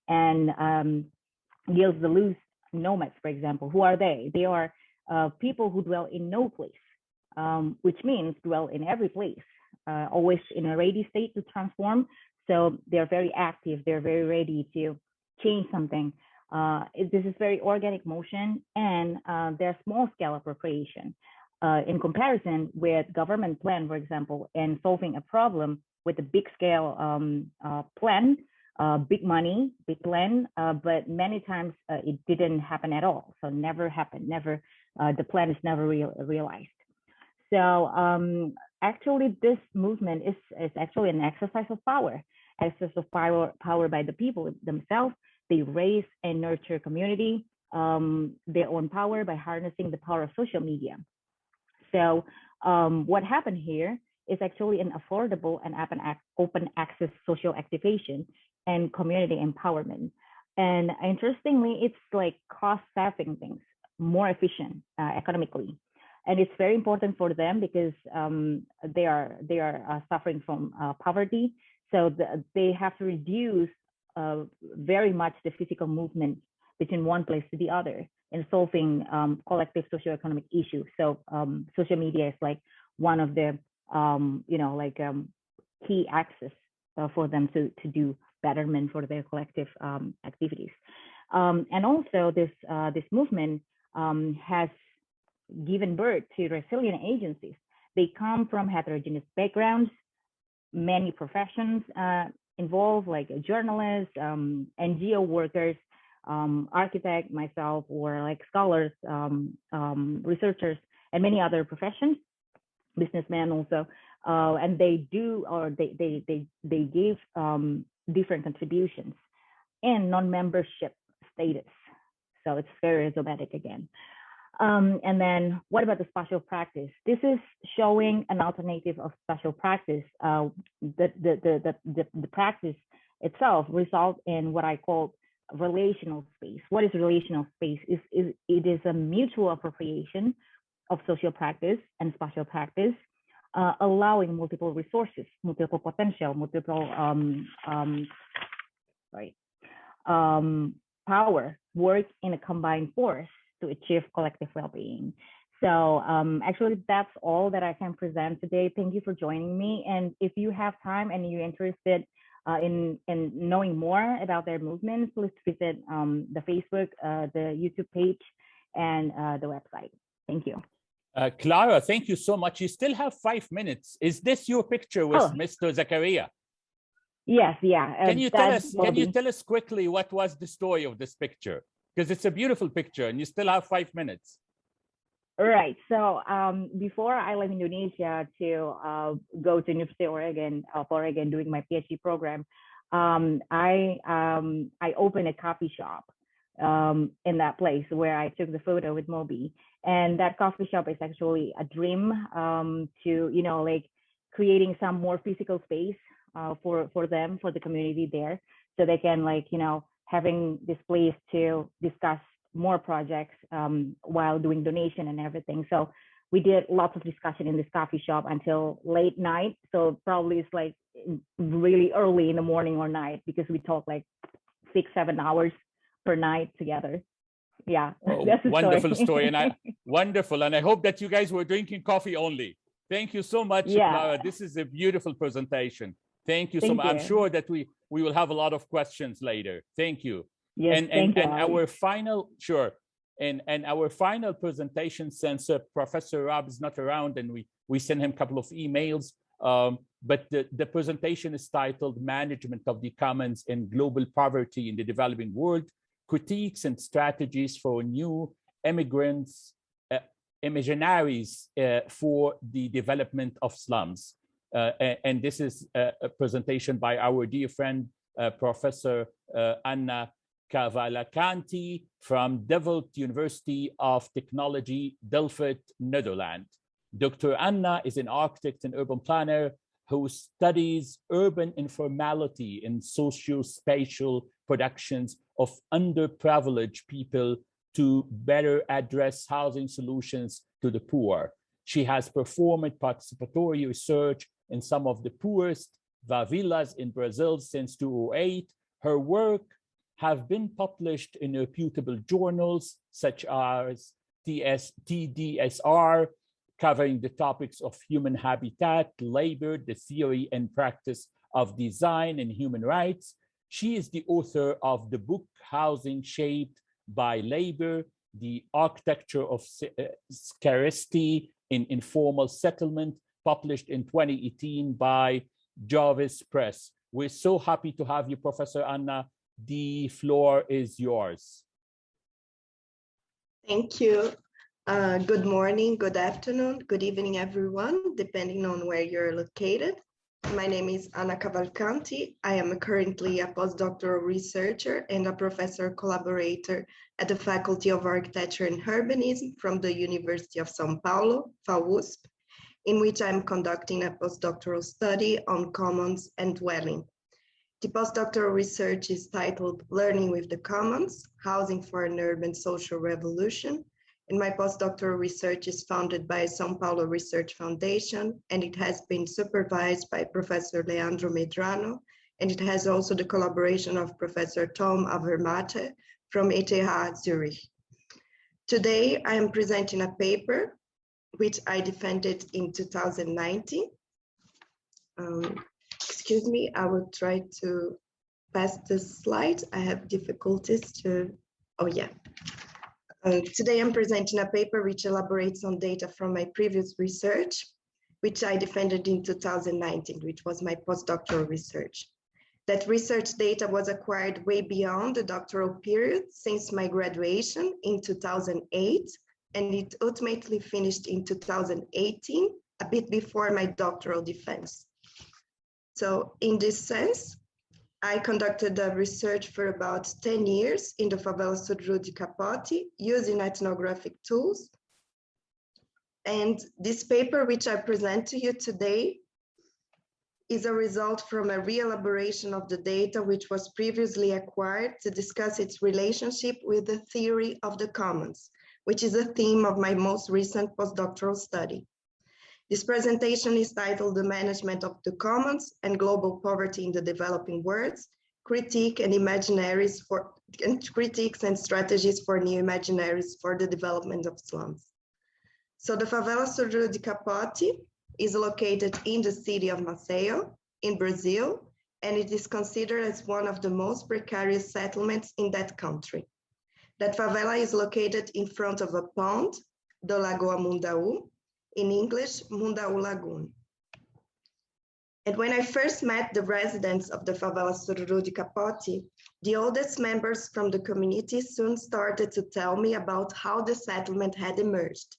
and Gilles Deleuze nomads, for example. Who are they? They are people who dwell in no place, which means dwell in every place, always in a ready state to transform. So they're very active. They're very ready to change something. This is very organic motion, and there's small scale appropriation in comparison with government plan, for example, and solving a problem with a big scale plan, big money, big plan, but many times it didn't happen at all. So never happened, never, the plan is never realized. So actually this movement is actually an exercise of power by the people themselves. They raise and nurture community, their own power by harnessing the power of social media. So what happened here is actually an affordable and open access social activation and community empowerment. And interestingly, it's like cost-saving things, more efficient economically. And it's very important for them because they are suffering from poverty. So they have to reduce very much the physical movement between one place to the other in solving collective socioeconomic issues. So social media is like one of the key access for them to do betterment for their collective activities. And also this movement has given birth to resilient agencies. They come from heterogeneous backgrounds, many professions involved, like journalists, NGO workers, architect, myself, or like scholars, researchers, and many other professions, businessmen also, and they do, or they give different contributions and non-membership status. So it's very rhizomatic again. And then what about the spatial practice? This is showing an alternative of spatial practice. The practice itself results in what I call relational space. What is relational space? It is a mutual appropriation of social practice and spatial practice, allowing multiple resources, multiple potential, multiple power work in a combined force to achieve collective well-being. So actually, that's all that I can present today. Thank you for joining me. And if you have time and you're interested in knowing more about their movements, please visit the Facebook, the YouTube page, and the website. Thank you. Clara, thank you so much. You still have 5 minutes. Is this your picture with Mr. Zakaria? Yes, yeah. Can you tell us quickly what was the story of this picture? Because it's a beautiful picture and you still have 5 minutes. Right. So before I left Indonesia to go to University of Oregon doing my PhD program, I opened a coffee shop in that place where I took the photo with Moby. And that coffee shop is actually a dream to, you know, like creating some more physical space for them, for the community there, so they can, like, you know, having this place to discuss more projects while doing donation and everything. So we did lots of discussion in this coffee shop until late night. So probably it's like really early in the morning or night, because we talk like 6-7 hours per night together. Yeah, that's a wonderful story. And wonderful. And I hope that you guys were drinking coffee only. Thank you so much, Clara. This is a beautiful presentation. Thank you so much. I'm sure that we will have a lot of questions later. Thank you. Yes, and our final, and our final presentation, since Professor Rob is not around and we sent him a couple of emails, but the presentation is titled Management of the Commons and Global Poverty in the Developing World, Critiques and Strategies for New Immigrants, Imaginaries for the Development of Slums. And this is a presentation by our dear friend, Professor Anna Cavalcanti from Delft University of Technology, Delft, Netherlands. Dr. Anna is an architect and urban planner who studies urban informality in socio-spatial productions of underprivileged people to better address housing solutions to the poor. She has performed participatory research in some of the poorest favelas in Brazil since 2008. Her work have been published in reputable journals such as TDSR, covering the topics of human habitat, labor, the theory and practice of design and human rights. She is the author of the book Housing Shaped by Labor, The Architecture of Scarcity in Informal Settlement, published in 2018 by Jarvis Press. We're so happy to have you, Professor Anna. The floor is yours. Thank you. Good morning, good afternoon, good evening, everyone, depending on where you're located. My name is Anna Cavalcanti. I am currently a postdoctoral researcher and a professor collaborator at the Faculty of Architecture and Urbanism from the University of São Paulo, FAUSP, in which I'm conducting a postdoctoral study on commons and dwelling. The postdoctoral research is titled Learning with the Commons, Housing for an Urban Social Revolution. And my postdoctoral research is funded by São Paulo Research Foundation, and it has been supervised by Professor Leandro Medrano, and it has also the collaboration of Professor Tom Avermaet from ETH Zurich. Today, I am presenting a paper which I defended in 2019. Excuse me, I will try to pass the slide. I have difficulties to, today I'm presenting a paper which elaborates on data from my previous research, which I defended in 2019, which was my postdoctoral research. That research data was acquired way beyond the doctoral period since my graduation in 2008, and it ultimately finished in 2018, a bit before my doctoral defense. So in this sense, I conducted research for about 10 years in the favela Sururu de Capote using ethnographic tools. And this paper, which I present to you today, is a result from a re-elaboration of the data which was previously acquired to discuss its relationship with the theory of the commons, which is a theme of my most recent postdoctoral study. This presentation is titled The Management of the Commons and Global Poverty in the Developing World, Critiques and Strategies for New Imaginaries for the Development of Slums. So the favela Sururu de Capote is located in the city of Maceió in Brazil, and it is considered as one of the most precarious settlements in that country. That favela is located in front of a pond, the Lagoa Mundaú, in English, Mundaú Lagoon. And when I first met the residents of the favela Sururu de Capote, the oldest members from the community soon started to tell me about how the settlement had emerged.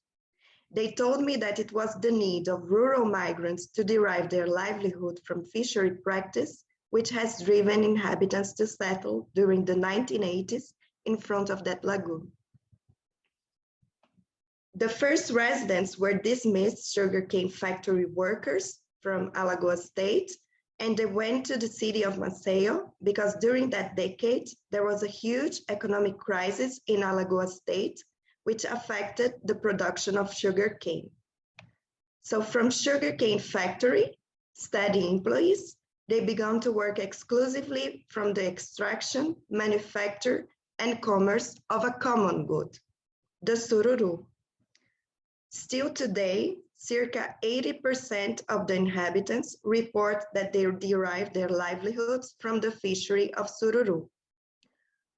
They told me that it was the need of rural migrants to derive their livelihood from fishery practice, which has driven inhabitants to settle during the 1980s in front of that lagoon. The first residents were dismissed sugarcane factory workers from Alagoas State, and they went to the city of Maceió because during that decade, there was a huge economic crisis in Alagoas State, which affected the production of sugarcane. So from sugarcane factory, steady employees, they began to work exclusively from the extraction, manufacture, and commerce of a common good, the sururu. Still today, circa 80% of the inhabitants report that they derive their livelihoods from the fishery of sururu.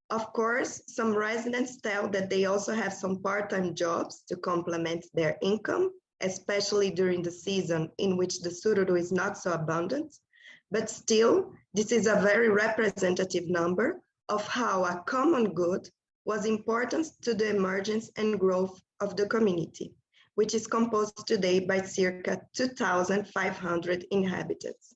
Of course, some residents tell that they also have some part-time jobs to complement their income, especially during the season in which the sururu is not so abundant. But still, this is a very representative number of how a common good was important to the emergence and growth of the community, which is composed today by circa 2,500 inhabitants.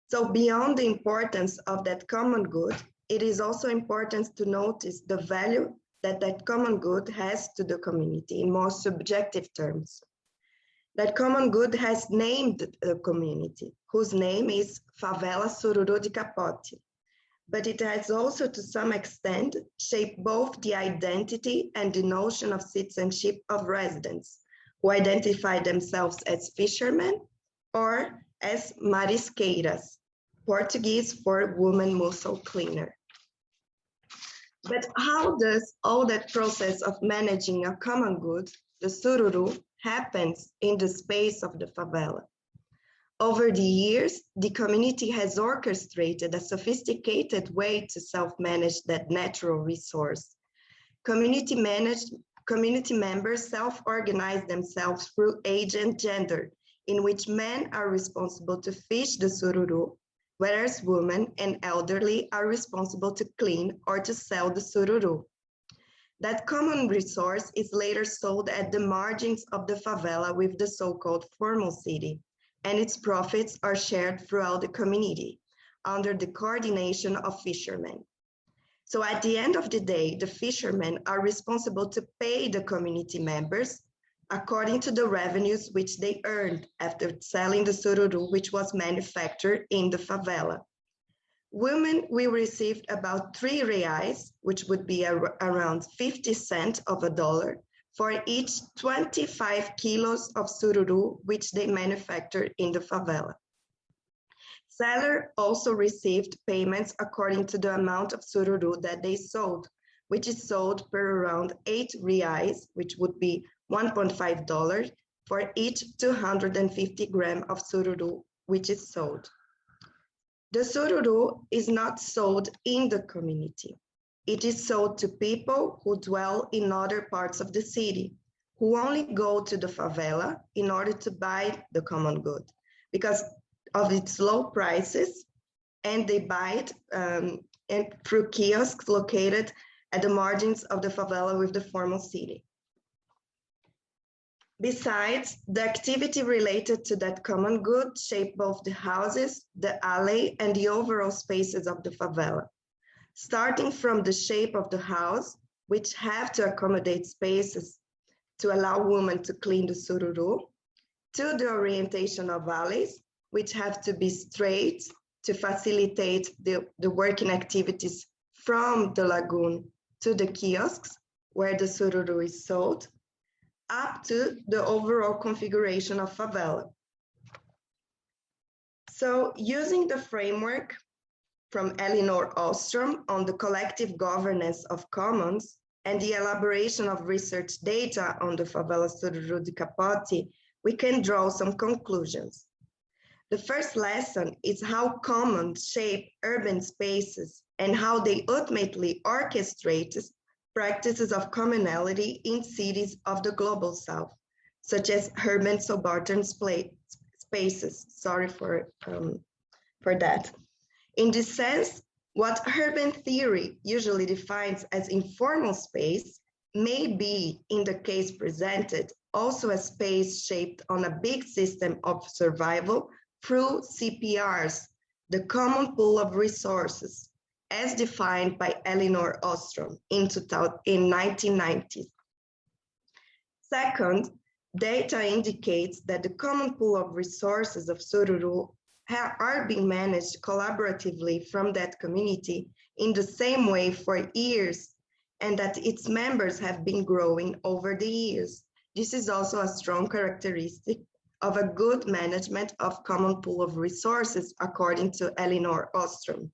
So beyond the importance of that common good, it is also important to notice the value that that common good has to the community in more subjective terms. That common good has named the community, whose name is Favela Sururu de Capote, but it has also to some extent shaped both the identity and the notion of citizenship of residents, who identify themselves as fishermen or as marisqueiras, Portuguese for woman mussel cleaner. But how does all that process of managing a common good, the sururu, happens in the space of the favela? Over the years, the community has orchestrated a sophisticated way to self-manage that natural resource. Community members self-organize themselves through age and gender, in which men are responsible to fish the sururu, whereas women and elderly are responsible to clean or to sell the sururu. That common resource is later sold at the margins of the favela with the so-called formal city, and its profits are shared throughout the community under the coordination of fishermen. So at the end of the day, the fishermen are responsible to pay the community members according to the revenues which they earned after selling the sururu, which was manufactured in the favela. Women will receive about 3 reais, which would be around 50 cents of a dollar, for each 25 kilos of sururu, which they manufactured in the favela. Sellers also received payments according to the amount of sururu that they sold, which is sold per around 8 reais, which would be $1.5 for each 250 grams of sururu, which is sold. The sururu is not sold in the community. It is sold to people who dwell in other parts of the city, who only go to the favela in order to buy the common good because of its low prices, and they buy it through kiosks located at the margins of the favela with the formal city. Besides, the activity related to that common good shape both the houses, the alley, and the overall spaces of the favela. Starting from the shape of the house, which have to accommodate spaces to allow women to clean the sururu, to the orientation of alleys, which have to be straight to facilitate the working activities from the lagoon to the kiosks, where the sururu is sold, up to the overall configuration of favela. So using the framework from Elinor Ostrom on the collective governance of commons and the elaboration of research data on the favela Sururu de Capote, we can draw some conclusions. The first lesson is how commons shape urban spaces and how they ultimately orchestrate practices of commonality in cities of the global south, such as urban subaltern spaces. Sorry for that. In this sense, what urban theory usually defines as informal space may be, in the case presented, also a space shaped on a big system of survival through CPRs, the common pool of resources, as defined by Elinor Ostrom in 1990. Second, data indicates that the common pool of resources of Sururu are being managed collaboratively from that community in the same way for years, and that its members have been growing over the years. This is also a strong characteristic of a good management of common pool of resources, according to Elinor Ostrom.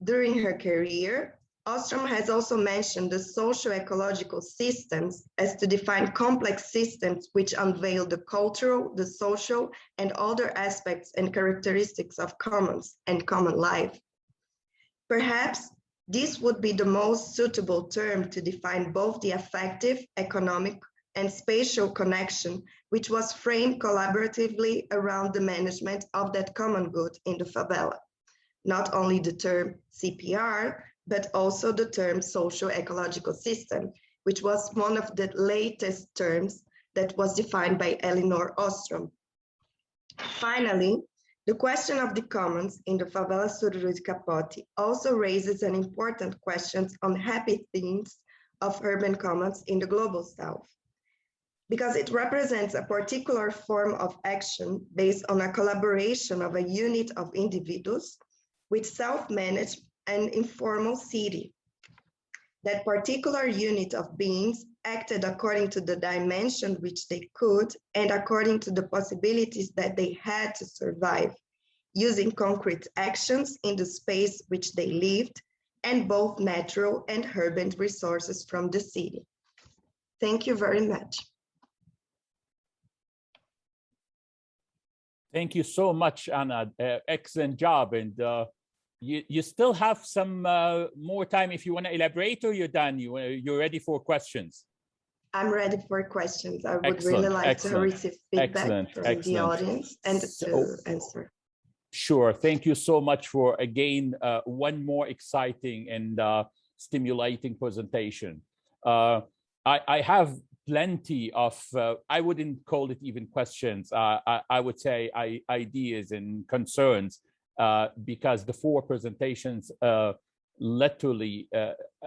During her career, Ostrom has also mentioned the socio-ecological systems as to define complex systems which unveil the cultural, the social, and other aspects and characteristics of commons and common life. Perhaps this would be the most suitable term to define both the affective, economic, and spatial connection, which was framed collaboratively around the management of that common good in the favela. Not only the term CPR, but also the term socio-ecological system, which was one of the latest terms that was defined by Elinor Ostrom. Finally, the question of the commons in the favela Sururu de Capote also raises an important question on happy themes of urban commons in the global south, because it represents a particular form of action based on a collaboration of a unit of individuals with self-managed and informal city. That particular unit of beings acted according to the dimension which they could and according to the possibilities that they had to survive, using concrete actions in the space which they lived and both natural and urban resources from the city. Thank you very much. Thank you so much, Anna. Excellent job. And you still have some more time if you want to elaborate, or you're done? You're ready for questions? I'm ready for questions. I would really like to receive feedback from the audience and to answer. Sure. Thank you so much for, again, one more exciting and stimulating presentation. I have plenty of, I wouldn't call it even questions, I would say ideas and concerns, because the four presentations literally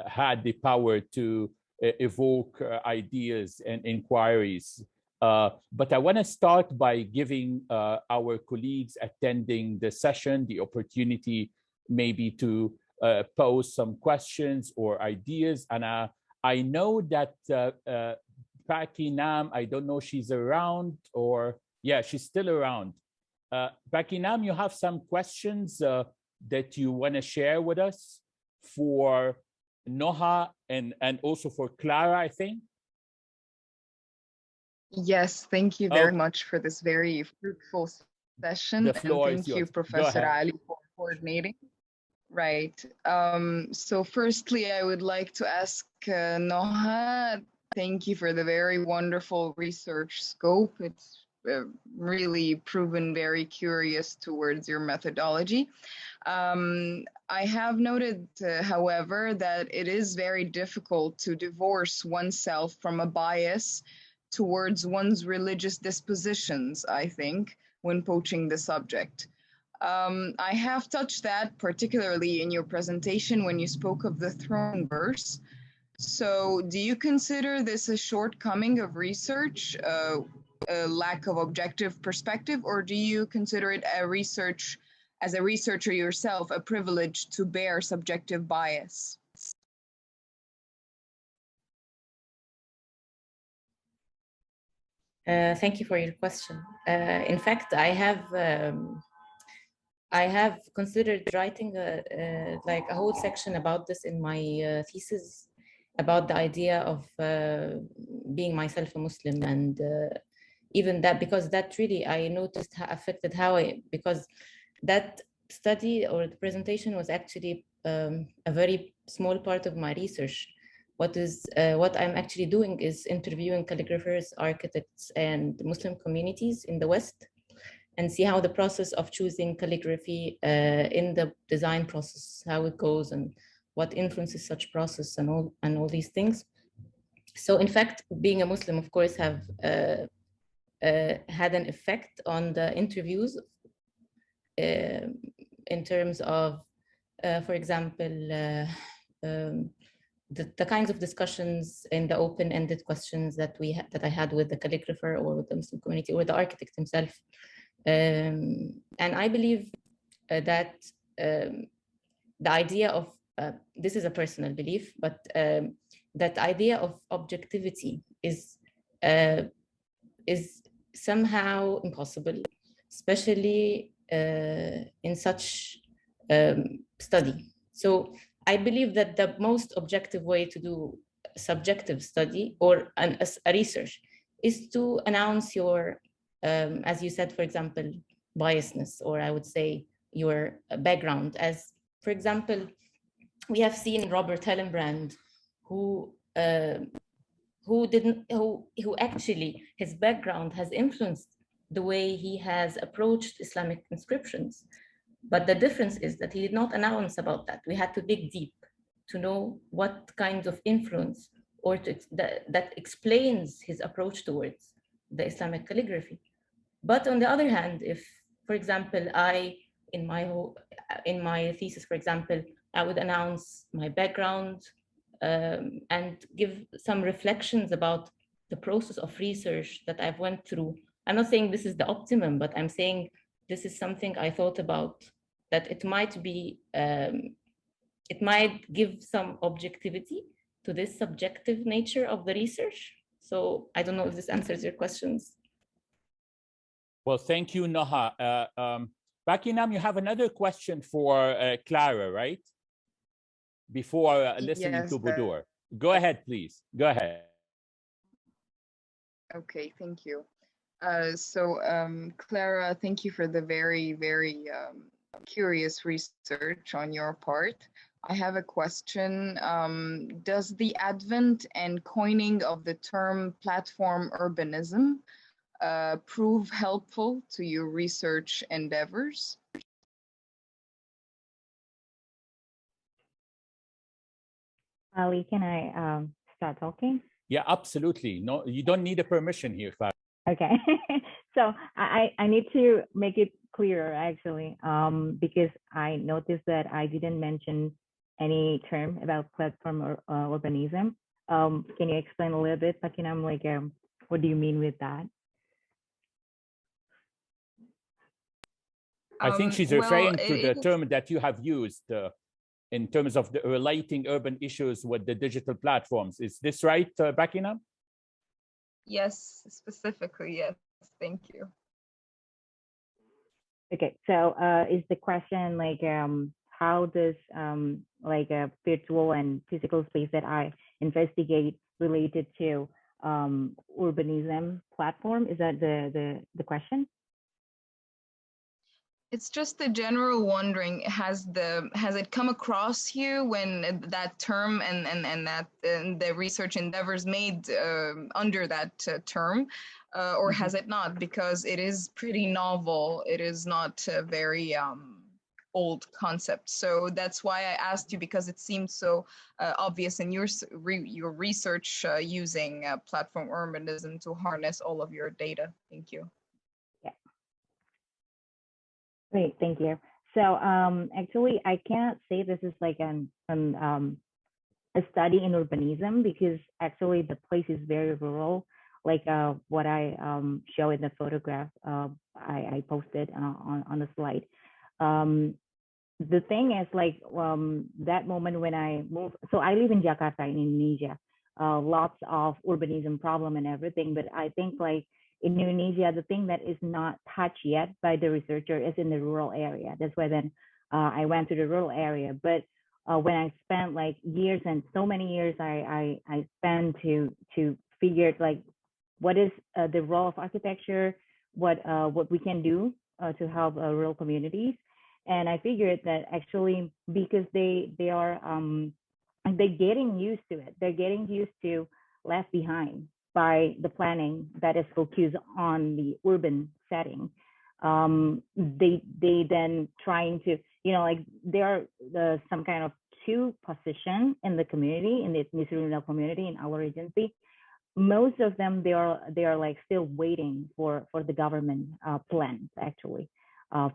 had the power to evoke ideas and inquiries. But I want to start by giving our colleagues attending the session the opportunity maybe to pose some questions or ideas. And I know that Paki Nam, I don't know if she's around, or yeah, she's still around. Paki Nam, you have some questions that you want to share with us for Noha and also for Clara, I think? Yes, thank you very much for this very fruitful session. The floor and is thank yours. you, Professor Ali, for coordinating. Right. So firstly, I would like to ask Noha, thank you for the very wonderful research scope. It's really proven very curious towards your methodology. I have noted, however, that it is very difficult to divorce oneself from a bias towards one's religious dispositions, I think, when poaching the subject. I have touched that particularly in your presentation when you spoke of the throne verse. So do you consider this a shortcoming of research, a lack of objective perspective, or do you consider it as a researcher yourself, a privilege to bear subjective bias? Thank you for your question. In fact, I have considered writing like a whole section about this in my thesis, about the idea of being myself a Muslim, and even that, because that really I noticed affected because that study or the presentation was actually a very small part of my research. What I'm actually doing is interviewing calligraphers, architects, and Muslim communities in the West, and see how the process of choosing calligraphy in the design process, how it goes, and what influences such process, and all these things. So in fact, being a Muslim, of course, have had an effect on the interviews in terms of, for example, the kinds of discussions and the open-ended questions that I had with the calligrapher or with the Muslim community or the architect himself. And I believe that the idea of, this is a personal belief, but that idea of objectivity is somehow impossible, especially in such study. So I believe that the most objective way to do subjective study or a research is to announce your, as you said, for example, biasness, or I would say your background. As, for example, we have seen Robert Hillenbrand, who actually, his background has influenced the way he has approached Islamic inscriptions. But the difference is that he did not announce about that. We had to dig deep to know what kind of influence or that explains his approach towards the Islamic calligraphy. But on the other hand, if, for example, in my thesis, for example, I would announce my background and give some reflections about the process of research that I've went through. I'm not saying this is the optimum, but I'm saying this is something I thought about, that it might be, it might give some objectivity to this subjective nature of the research. So I don't know if this answers your questions. Well, thank you, Noha. Bakinam, you have another question for Clara, right? Before listening to Budur. Go ahead, please. Go ahead. Okay, thank you. Clara, thank you for the very, very curious research on your part. I have a question. Does the advent and coining of the term platform urbanism prove helpful to your research endeavors? Ali, can I start talking? Yeah, absolutely. No, you don't need a permission here, Clara. Okay. So I need to make it clearer, actually, because I noticed that I didn't mention any term about platform or urbanism. Can you explain a little bit, Bakinam, like what do you mean with that? I think she's referring to the term that you have used in terms of the relating urban issues with the digital platforms. Is this right, Bakinam? Yes, specifically, yes. Thank you. Okay, so is the question like how does like a virtual and physical space that I investigate related to urbanism platform? Is that the question? It's just the general wondering, has it come across you when that term and the research endeavors made under that term, or has it not? Because it is pretty novel. It is not very old concept. So that's why I asked you, because it seemed so obvious in your research using platform urbanism to harness all of your data. Thank you. Yeah. Great, thank you. So actually, I can't say this is like a study in urbanism, because actually the place is very rural, like what I show in the photograph I posted on the slide. The thing is, like that moment when I moved, so I live in Jakarta in Indonesia, lots of urbanism problem and everything, but I think like in Indonesia, the thing that is not touched yet by the researcher is in the rural area. That's why then I went to the rural area. But when I spent like years, and so many years I spent to figure like what is the role of architecture, what we can do to help rural communities. And I figured that actually, because they're getting used to it, they're getting used to left behind by the planning that is focused on the urban setting. They then trying to, you know, like there are some kind of two position in the community, in the Nisrundal community in our agency. Most of them, they are like still waiting for the government plans, actually,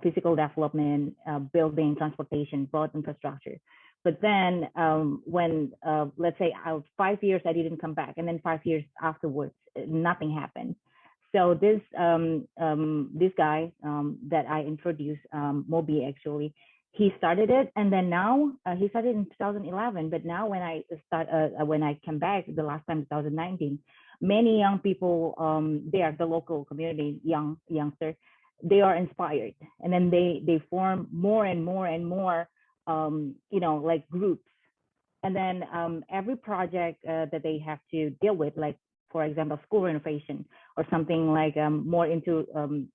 physical development, building, transportation, road infrastructure. But then when let's say 5 years I didn't come back, and then 5 years afterwards nothing happened. So this guy that I introduced, Moby, actually, he started it, and then now he started in 2011. But now when I came back the last time, 2019, many young people, they are the local community, youngster, they are inspired, and then they form more and more and more, you know, like groups. And then every project that they have to deal with, like for example, school renovation or something like more into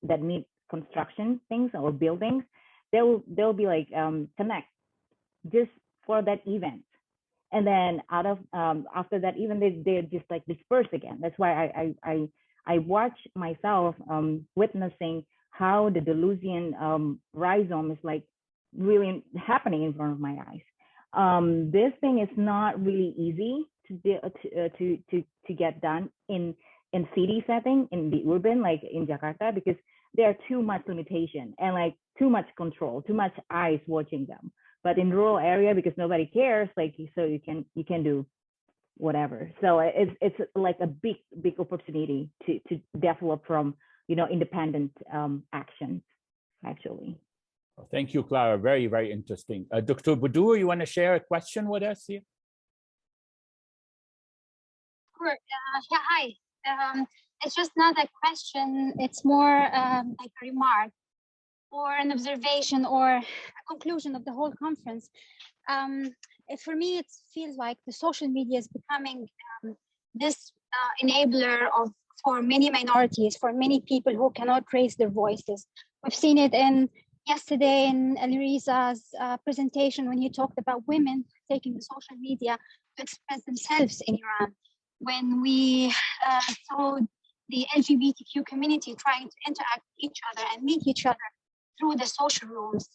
that need construction things or buildings, they'll be like connect just for that event. And then out of after that event, they're just like dispersed again. That's why I watch myself witnessing how the Deleuzian rhizome is like really happening in front of my eyes. This thing is not really easy to get done in city setting, in the urban, like in Jakarta, because there are too much limitation and like too much control, too much eyes watching them. But in rural area, because nobody cares, like so you can do whatever. So it's like a big opportunity to develop from, you know, independent actions, actually. Thank you, Clara. Very, very interesting. Dr. Budur, you want to share a question with us here? Sure. Yeah, hi. It's just not a question. It's more like a remark or an observation or a conclusion of the whole conference. For me, it feels like the social media is becoming this enabler for many minorities, for many people who cannot raise their voices. We've seen it yesterday in Aliriza's presentation when he talked about women taking the social media to express themselves in Iran. When we saw the LGBTQ community trying to interact with each other and meet each other through the social rooms,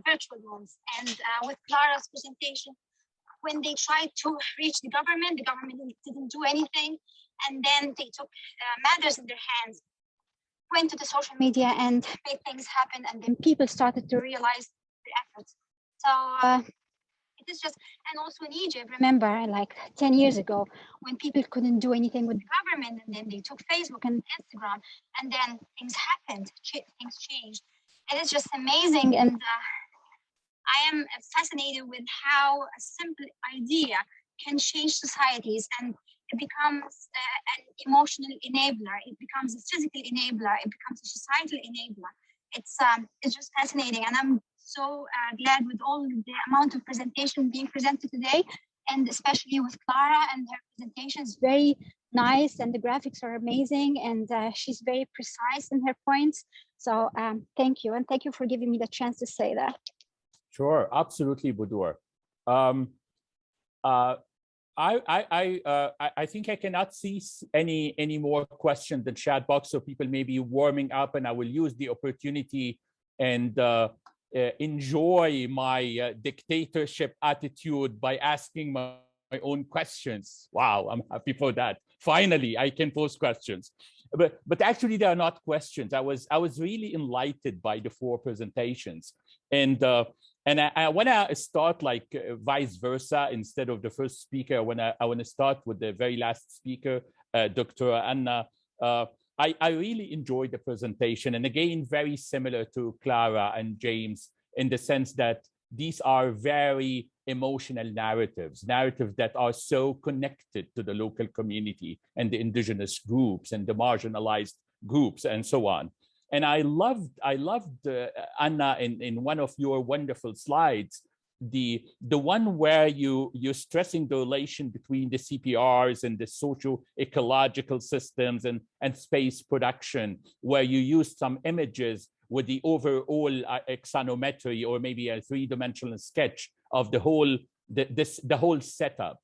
virtual rooms. And with Clara's presentation, when they tried to reach the government didn't do anything. And then they took matters in their hands, went to the social media and made things happen. And then people started to realize the efforts. So it is just, and also in Egypt, remember, like 10 years ago, when people couldn't do anything with the government, and then they took Facebook and Instagram, and then things happened, things changed. It is just amazing. And I am fascinated with how a simple idea can change societies, and it becomes an emotional enabler. It becomes a physical enabler. It becomes a societal enabler. It's just fascinating. And I'm so glad with all the amount of presentation being presented today, and especially with Clara, and her presentation is very nice, and the graphics are amazing, and she's very precise in her points. So thank you, and thank you for giving me the chance to say that. Sure, absolutely, Budur. I think I cannot see any more questions in the chat box, so people may be warming up, and I will use the opportunity and enjoy my dictatorship attitude by asking my own questions. Wow, I'm happy for that. Finally, I can pose questions. But actually, they are not questions. I was really enlightened by the 4 presentations, and I want to start like vice versa. Instead of the first speaker, I want to start with the very last speaker, Dr. Anna. I really enjoyed the presentation, and again, very similar to Clara and James in the sense that these are very emotional narratives that are so connected to the local community and the indigenous groups and the marginalized groups and so on. And I loved Anna, in one of your wonderful slides, the one where you're stressing the relation between the CPRs and the socio-ecological systems and space production, where you use some images with the overall axonometry, or maybe a 3-dimensional sketch of the whole setup.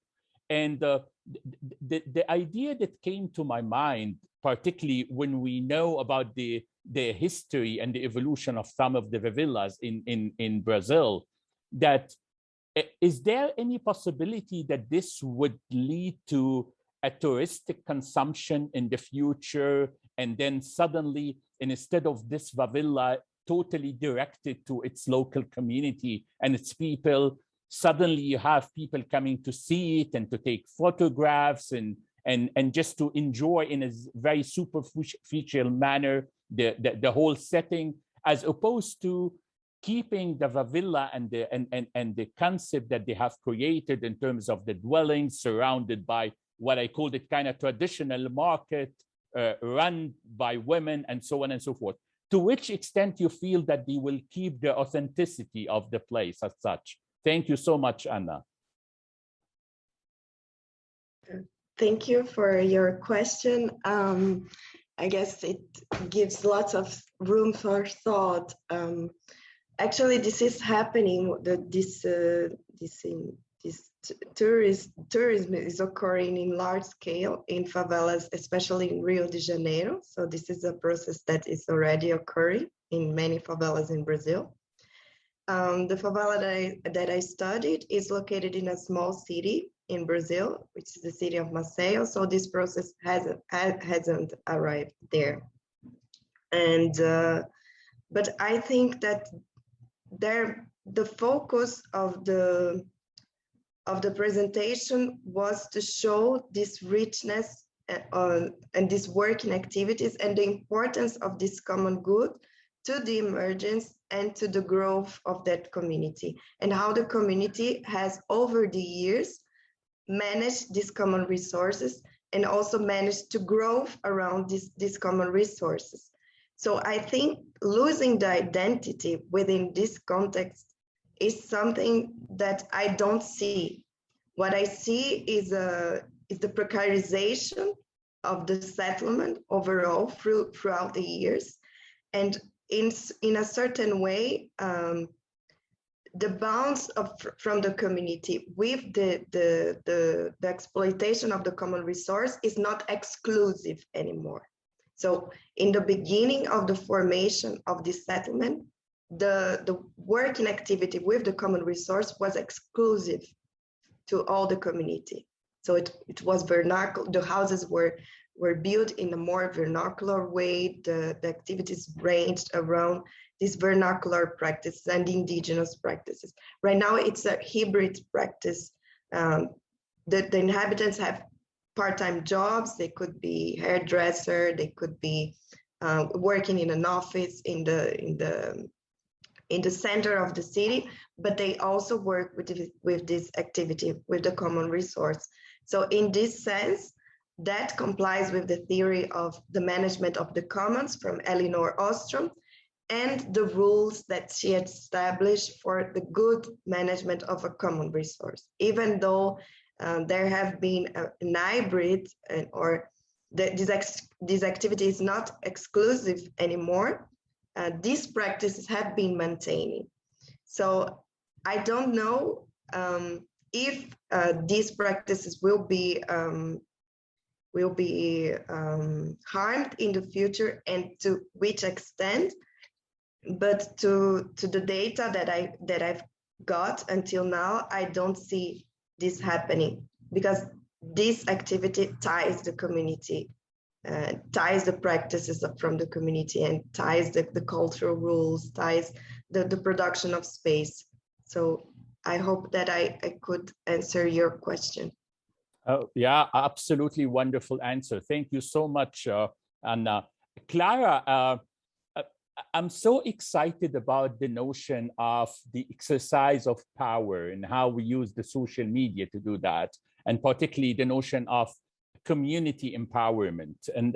And the idea that came to my mind, particularly when we know about the history and the evolution of some of the favelas in Brazil, that is there any possibility that this would lead to a touristic consumption in the future, and then suddenly, instead of this favela totally directed to its local community and its people, suddenly you have people coming to see it and to take photographs and just to enjoy in a very superficial manner the whole setting, as opposed to keeping the favela and the concept that they have created in terms of the dwellings surrounded by what I called it kind of traditional market, run by women and so on and so forth. To which extent you feel that they will keep the authenticity of the place as such? Thank you so much, Anna. Thank you for your question. I guess it gives lots of room for thought. Actually, this is happening. Tourism is occurring in large scale in favelas, especially in Rio de Janeiro. So this is a process that is already occurring in many favelas in Brazil. The favela that I studied is located in a small city in Brazil, which is the city of Maceió. So this process hasn't arrived there. And but I think that the focus of the presentation was to show this richness and these working activities and the importance of this common good to the emergence and to the growth of that community, and how the community has over the years managed these common resources and also managed to grow around these common resources. So I think losing the identity within this context is something that I don't see. What I see is the precarization of the settlement overall throughout the years. And in a certain way, the bounds from the community with the exploitation of the common resource is not exclusive anymore. So in the beginning of the formation of this settlement, the working activity with the common resource was exclusive to all the community. So it was vernacular. The houses were built in a more vernacular way. The activities ranged around these vernacular practices and indigenous practices. Right now, it's a hybrid practice. The inhabitants have part-time jobs. They could be hairdresser. They could be working in an office in the center of the city, but they also work with this activity, with the common resource. So in this sense, that complies with the theory of the management of the commons from Elinor Ostrom and the rules that she established for the good management of a common resource. Even though there have been an hybrid this activity is not exclusive anymore, these practices have been maintaining. So I don't know if these practices will be harmed in the future, and to which extent. But to the data that I've got until now, I don't see this happening, because this activity ties the community, ties the practices from the community, and ties the cultural rules, ties the production of space. So I hope that I could answer your question. Oh, yeah, absolutely wonderful answer. Thank you so much, Anna. Clara, I'm so excited about the notion of the exercise of power and how we use the social media to do that, and particularly the notion of community empowerment. And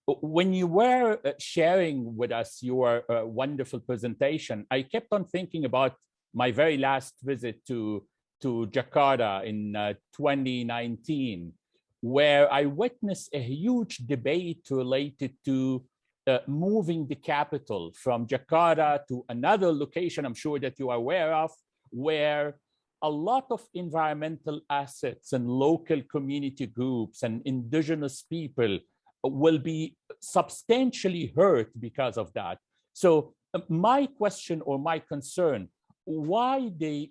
when you were sharing with us your wonderful presentation, I kept on thinking about my very last visit to Jakarta in 2019, where I witnessed a huge debate related to moving the capital from Jakarta to another location I'm sure that you are aware of, where a lot of environmental assets and local community groups and indigenous people will be substantially hurt because of that. So my question or my concern, why the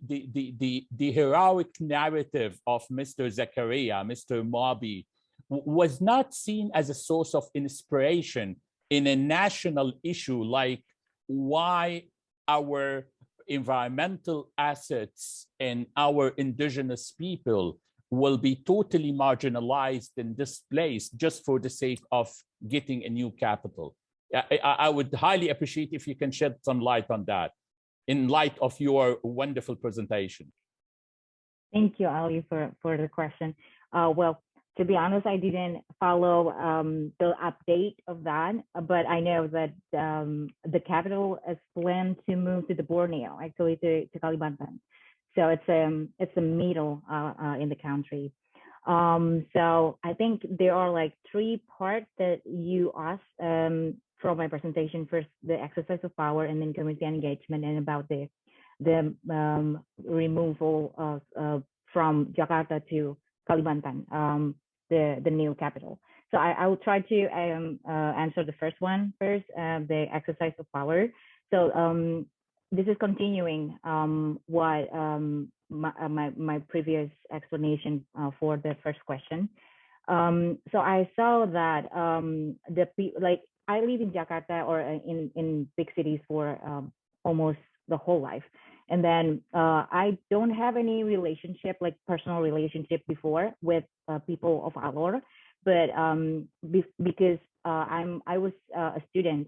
heroic narrative of Mr. Zakaria, Mr. Moby, was not seen as a source of inspiration in a national issue like why our environmental assets and our indigenous people will be totally marginalized and displaced just for the sake of getting a new capital. I would highly appreciate if you can shed some light on that in light of your wonderful presentation. Thank you, Ali, for the question. Well, to be honest, I didn't follow the update of that, but I know that the capital is planned to move to the Borneo, actually to Kalimantan. So it's a middle in the country. So I think there are like three parts that you asked from my presentation. First, the exercise of power, and then community engagement, and about the removal of from Jakarta to Kalimantan, the new capital. So I will try to answer the first one first, the exercise of power. So this is continuing what my previous explanation for the first question. So I saw that like I live in Jakarta or in big cities for almost the whole life. And then I don't have any relationship, like personal relationship before with people of Alor, but because I was a student,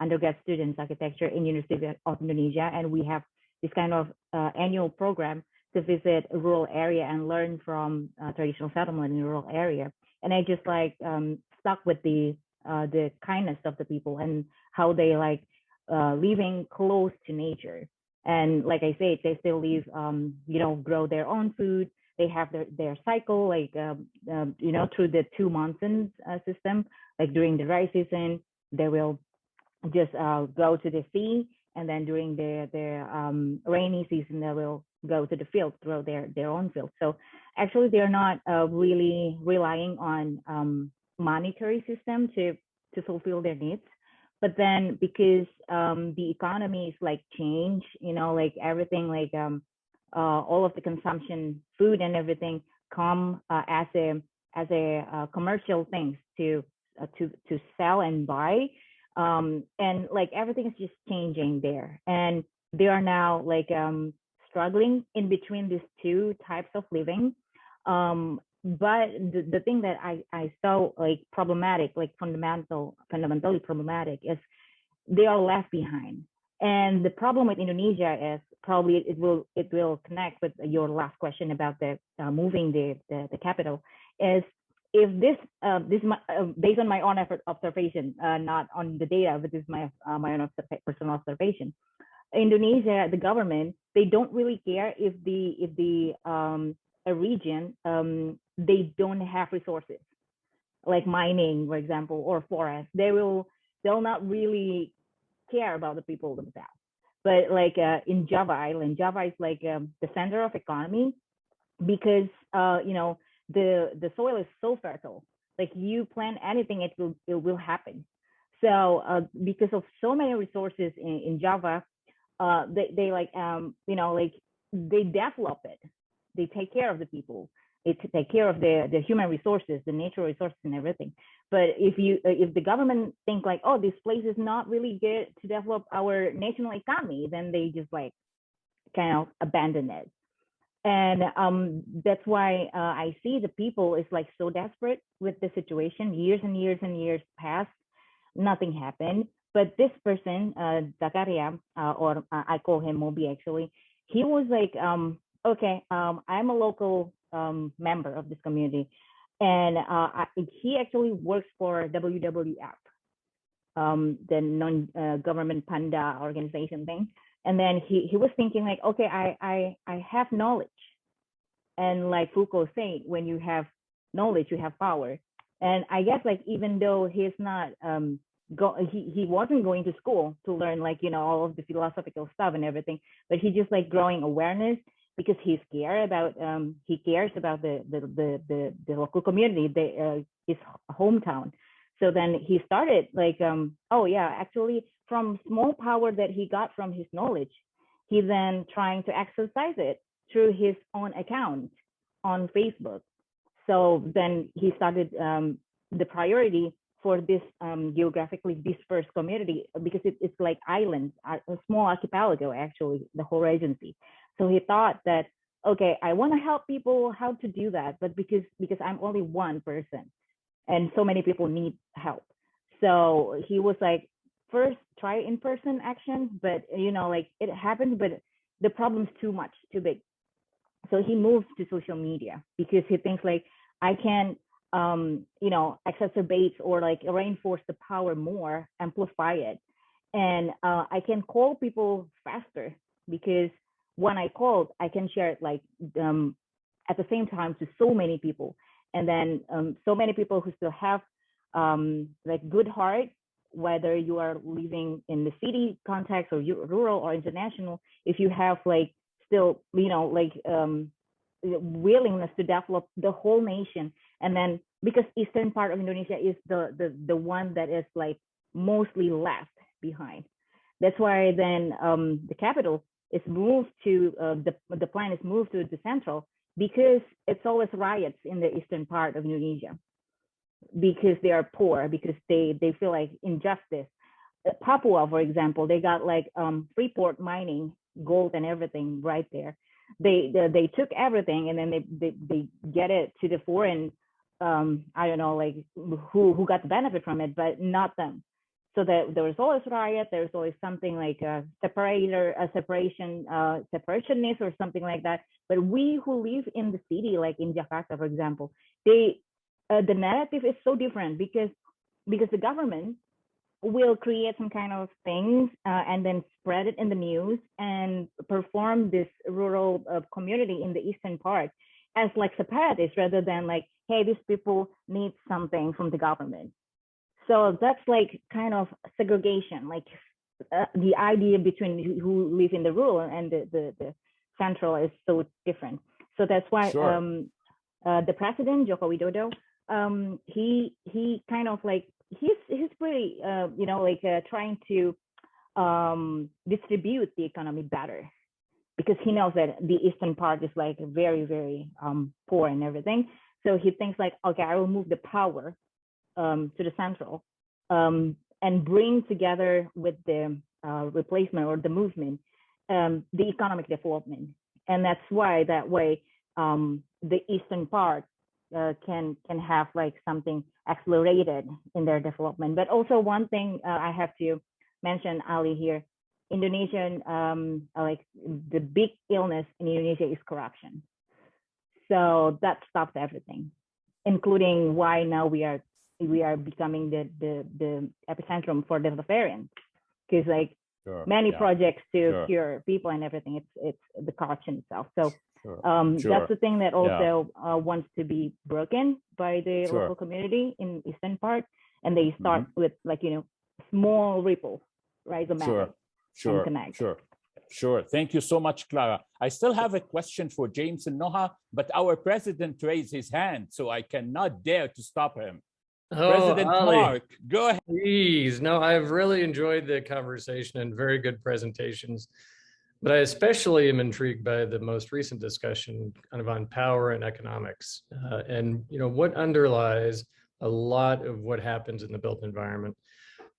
undergrad student architecture in University of Indonesia, and we have this kind of annual program to visit a rural area and learn from traditional settlement in a rural area. And I just like stuck with the kindness of the people and how they living close to nature. And like I said, they still live, grow their own food. They have their cycle, through the 2 monsoon system. Like during the dry season, they will just go to the sea, and then during the rainy season, they will go to the field, grow their own field. So actually, they're not really relying on monetary system to fulfill their needs. But then because the economy is like change, like everything, like all of the consumption, food and everything come as a commercial things to sell and buy, and like everything is just changing there, and they are now like struggling in between these two types of living. But the thing that I saw like problematic, like fundamentally problematic, is they are left behind. And the problem with Indonesia is probably it will connect with your last question about the moving the capital. Is if this based on my own observation, not on the data, but this is my own personal observation. Indonesia, the government, they don't really care if a region they don't have resources like mining, for example, or forest. They'll not really care about the people themselves. But like in Java Island, Java is like the center of economy because the soil is so fertile. Like you plant anything, it will happen. So because of so many resources in Java, they like like they develop it. They take care of the people. They take care of the human resources, the natural resources, and everything. But if the government think like, oh, this place is not really good to develop our national economy, then they just like kind of abandon it. And that's why I see the people is like so desperate with the situation. Years and years and years passed, nothing happened. But this person, Zakaria, or I call him Moby actually, he was like, okay, I'm a local member of this community, and he actually works for WWF, the non-government panda organization thing. And then he was thinking like, okay, I have knowledge, and like Foucault said, when you have knowledge, you have power. And I guess like even though he's not he wasn't going to school to learn like all of the philosophical stuff and everything, but he just like growing awareness because he cares about the local community, his hometown. So then he started like, oh yeah, actually from small power that he got from his knowledge, he then trying to exercise it through his own account on Facebook. So then he started the priority for this geographically dispersed community, because it's like islands, a small archipelago, actually, the whole agency. So he thought that, okay, I want to help people how to do that, but because I'm only one person and so many people need help. So he was like, first try in-person action, but like it happened, but the problem's too much, too big. So he moved to social media because he thinks like, I can exacerbate or like reinforce the power more, amplify it. And I can call people faster, because when I called, I can share it like at the same time to so many people. And then so many people who still have like good heart, whether you are living in the city context or rural or international, if you have like still, like willingness to develop the whole nation. And then because eastern part of Indonesia is the one that is like mostly left behind. That's why then the capital is moved to the plan is moved to the central, because it's always riots in the eastern part of Indonesia, because they are poor, because they feel like injustice. Papua, for example, they got like Freeport mining gold and everything right there. They took everything, and then they get it to the foreign, I don't know, like who got the benefit from it, but not them. So that there was always riot. There's always something like a separationist or something like that. But we who live in the city, like in Jakarta, for example, the narrative is so different, because the government will create some kind of things and then spread it in the news and perform this rural community in the eastern part as like separatists, rather than like, hey, these people need something from the government. So that's like kind of segregation, like the idea between who live in the rural and the central is so different. So that's why the president, Joko Widodo, he kind of like, he's pretty, trying to distribute the economy better, because he knows that the eastern part is like very, very poor and everything. So he thinks like, okay, I will move the power to the central and bring together with the replacement or the movement, the economic development. And that's why that way the eastern part can have like something accelerated in their development. But also one thing I have to mention, Ali, here, Indonesian, like the big illness in Indonesia is corruption. So that stops everything, including why now we are becoming the epicentrum for the variant, because like many projects to cure people and everything, it's the corruption itself. So that's the thing that also wants to be broken by the local community in eastern part, and they start with like small ripple, rhizomatic, and connect. Sure. Thank you so much, Clara. I still have a question for James and Noha, but our president raised his hand, so I cannot dare to stop him. Oh, President Ali, Mark, go ahead. please. No, I've really enjoyed the conversation and very good presentations. But I especially am intrigued by the most recent discussion kind of on power and economics, and what underlies a lot of what happens in the built environment.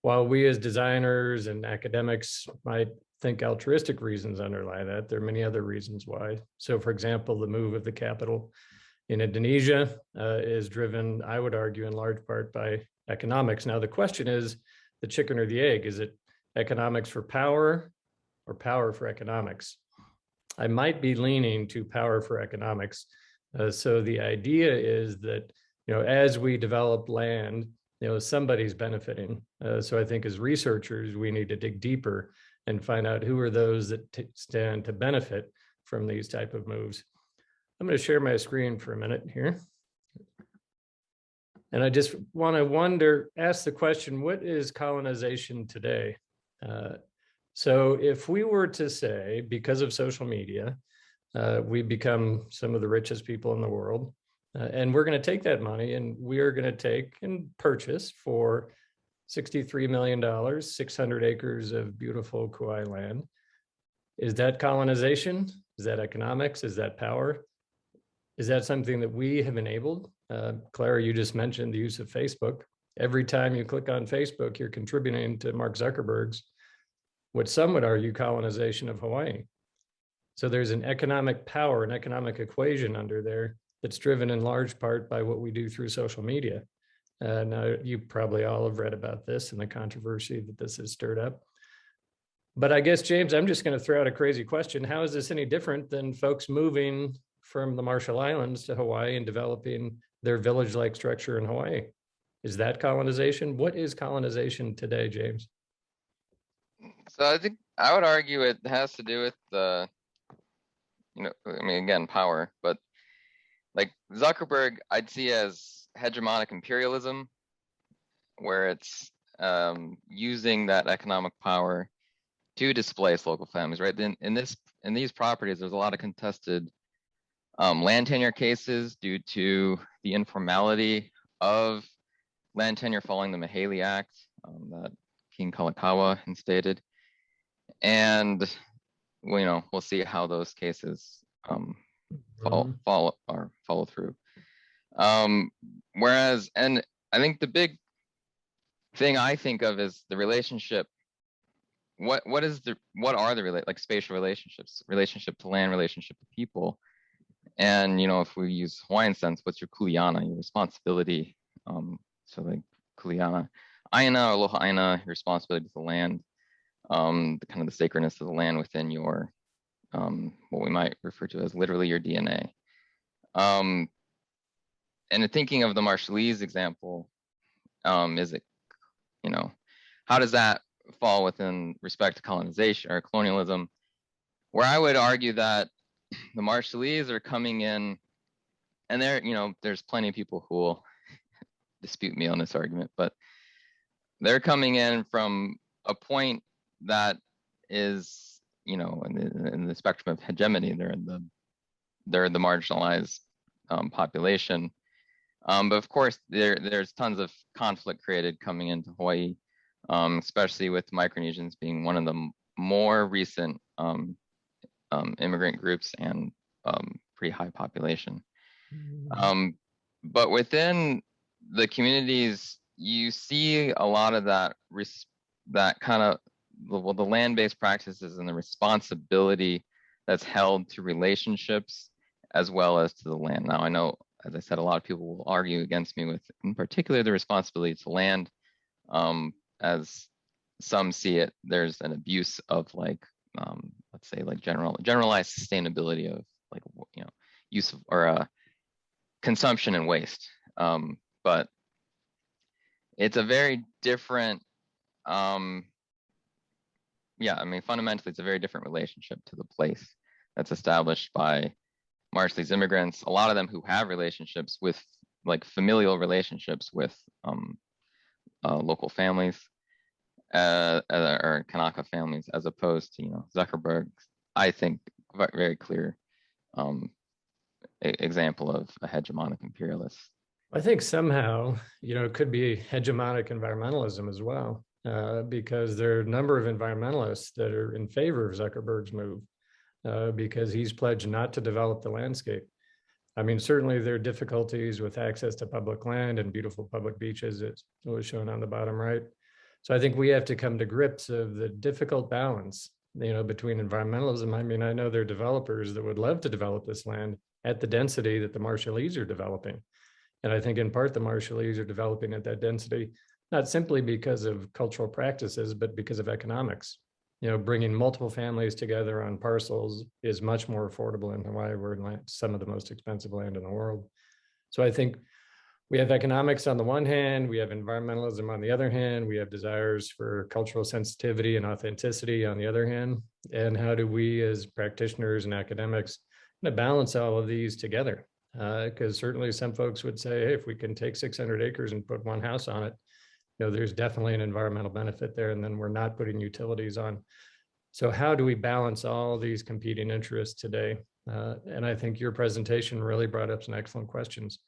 While we as designers and academics might think altruistic reasons underlie that, there are many other reasons why. So, for example, the move of the capital in Indonesia is driven, I would argue, in large part by economics. Now, the question is the chicken or the egg. Is it economics for power or power for economics? I might be leaning to power for economics. So the idea is that, as we develop land, somebody's benefiting. So I think as researchers, we need to dig deeper and find out who are those that stand to benefit from these type of moves. I'm going to share my screen for a minute here. And I just want to ask the question, what is colonization today? So if we were to say, because of social media, we become some of the richest people in the world, and we're going to take that money and we are going to take and purchase for $63 million, 600 acres of beautiful Kauai land. Is that colonization? Is that economics? Is that power? Is that something that we have enabled? Clara, you just mentioned the use of Facebook. Every time you click on Facebook, you're contributing to Mark Zuckerberg's, what some would argue, colonization of Hawaii. So there's an economic power, an economic equation under there that's driven in large part by what we do through social media. Now, you probably all have read about this and the controversy that this has stirred up. But I guess, James, I'm just going to throw out a crazy question. How is this any different than folks moving from the Marshall Islands to Hawaii and developing their village-like structure in Hawaii? Is that colonization? What is colonization today, James? So I think I would argue it has to do with the, again, power, but like Zuckerberg, I'd see as hegemonic imperialism, where it's using that economic power to displace local families, right? In these properties, there's a lot of contested land tenure cases due to the informality of land tenure following the Mahaley Act that King Kalakaua instated. And we'll see how those cases follow through. Whereas, and I think the big thing I think of is the relationship. What are the spatial relationships? Relationship to land, relationship to people. And if we use Hawaiian sense, what's your kuleana, your responsibility? So like kuleana, aina, aloha aina, your responsibility to the land, the kind of the sacredness of the land within your what we might refer to as literally your DNA. And thinking of the Marshallese example, is it, how does that fall within respect to colonization or colonialism? Where I would argue that the Marshallese are coming in, and there's plenty of people who will dispute me on this argument, but they're coming in from a point that is, in the spectrum of hegemony. They're the marginalized population. But of course, there's tons of conflict created coming into Hawaii, especially with Micronesians being one of the more recent immigrant groups and pretty high population. But within the communities, you see a lot of that kind of the land-based practices and the responsibility that's held to relationships as well as to the land. Now, I know, as I said, a lot of people will argue against me with, in particular, the responsibility to land. As some see it, there's an abuse of let's say generalized sustainability of use of or consumption and waste. But it's a very different, fundamentally, it's a very different relationship to the place that's established by Marshallese immigrants, a lot of them who have relationships with, familial relationships with local families or Kanaka families, as opposed to, Zuckerberg's, I think, very clear example of a hegemonic imperialist. I think somehow, it could be hegemonic environmentalism as well, because there are a number of environmentalists that are in favor of Zuckerberg's move, because he's pledged not to develop the landscape. I mean, certainly there are difficulties with access to public land and beautiful public beaches, as was shown on the bottom right. So I think we have to come to grips of the difficult balance, between environmentalism. I mean, I know there are developers that would love to develop this land at the density that the Marshallese are developing. And I think in part the Marshallese are developing at that density, not simply because of cultural practices, but because of economics. Bringing multiple families together on parcels is much more affordable in Hawaii, where some of the most expensive land in the world. So I think we have economics on the one hand, we have environmentalism on the other hand, we have desires for cultural sensitivity and authenticity on the other hand. And how do we as practitioners and academics balance all of these together? Because certainly some folks would say, hey, if we can take 600 acres and put one house on it, there's definitely an environmental benefit there, and then we're not putting utilities on. So how do we balance all these competing interests today? And I think your presentation really brought up some excellent questions.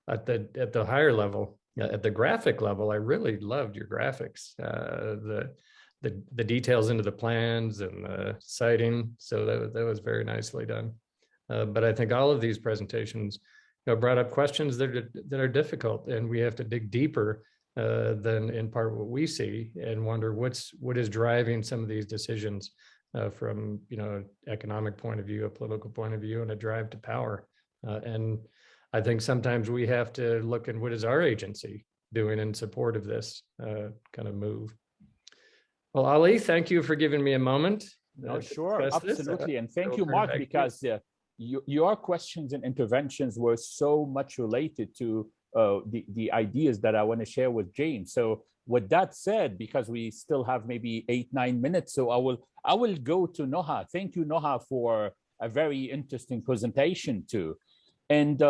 At the higher level, at the graphic level, I really loved your graphics, the details into the plans and the siting. So that was very nicely done. But I think all of these presentations brought up questions that are difficult, and we have to dig deeper than in part what we see, and wonder what is driving some of these decisions from economic point of view, a political point of view, and a drive to power. And I think sometimes we have to look at what is our agency doing in support of this kind of move. Well, Ali, thank you for giving me a moment. Sure, absolutely. And thank you, Mark, because your questions and interventions were so much related to the ideas that I want to share with James. So with that said, because we still have maybe 8-9 minutes, so I will go to Noha. Thank you, Noha, for a very interesting presentation too. And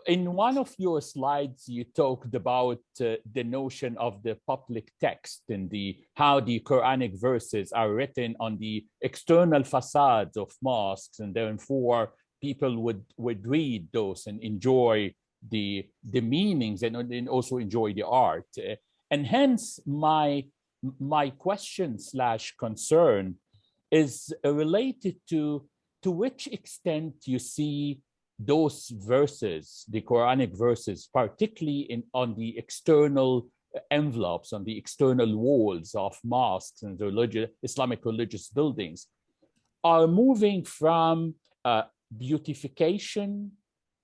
in one of your slides, you talked about the notion of the public text and how the Quranic verses are written on the external facades of mosques, and therefore people would read those and enjoy the meanings and also enjoy the art. And hence my question / concern is related to which extent you see those verses, the Quranic verses, particularly on the external envelopes, on the external walls of mosques and Islamic religious buildings, are moving from beautification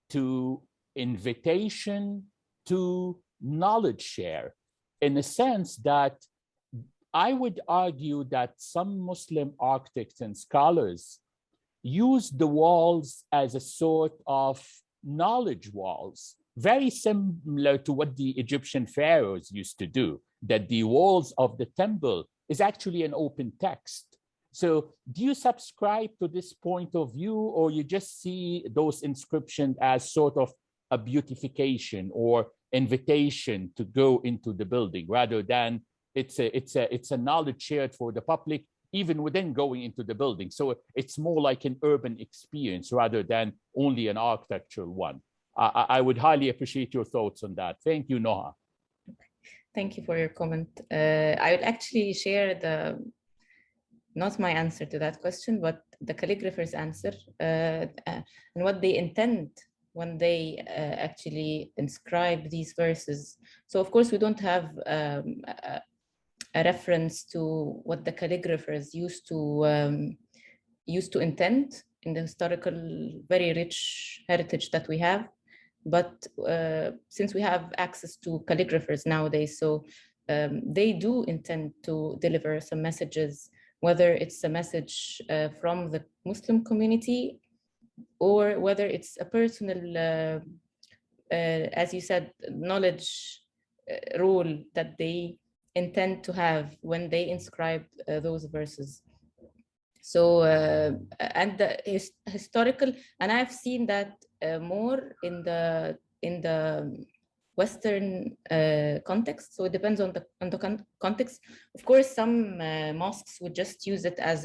to invitation to knowledge share, in a sense that I would argue that some Muslim architects and scholars use the walls as a sort of knowledge walls, very similar to what the Egyptian pharaohs used to do, that the walls of the temple is actually an open text. So do you subscribe to this point of view, or you just see those inscriptions as sort of a beautification or invitation to go into the building, rather than it's a knowledge shared for the public, even within going into the building? So it's more like an urban experience rather than only an architectural one. I would highly appreciate your thoughts on that. Thank you, Noha. Thank you for your comment. I would actually share not my answer to that question, but the calligrapher's answer and what they intend when they actually inscribe these verses. So of course we don't have a reference to what the calligraphers used to intend in the historical, very rich heritage that we have. But since we have access to calligraphers nowadays, so they do intend to deliver some messages, whether it's a message from the Muslim community, or whether it's a personal, as you said, knowledge role that they intend to have when they inscribe those verses. So, and the historical, and I've seen that more in the Western context. So it depends on the context. Of course, some mosques would just use it as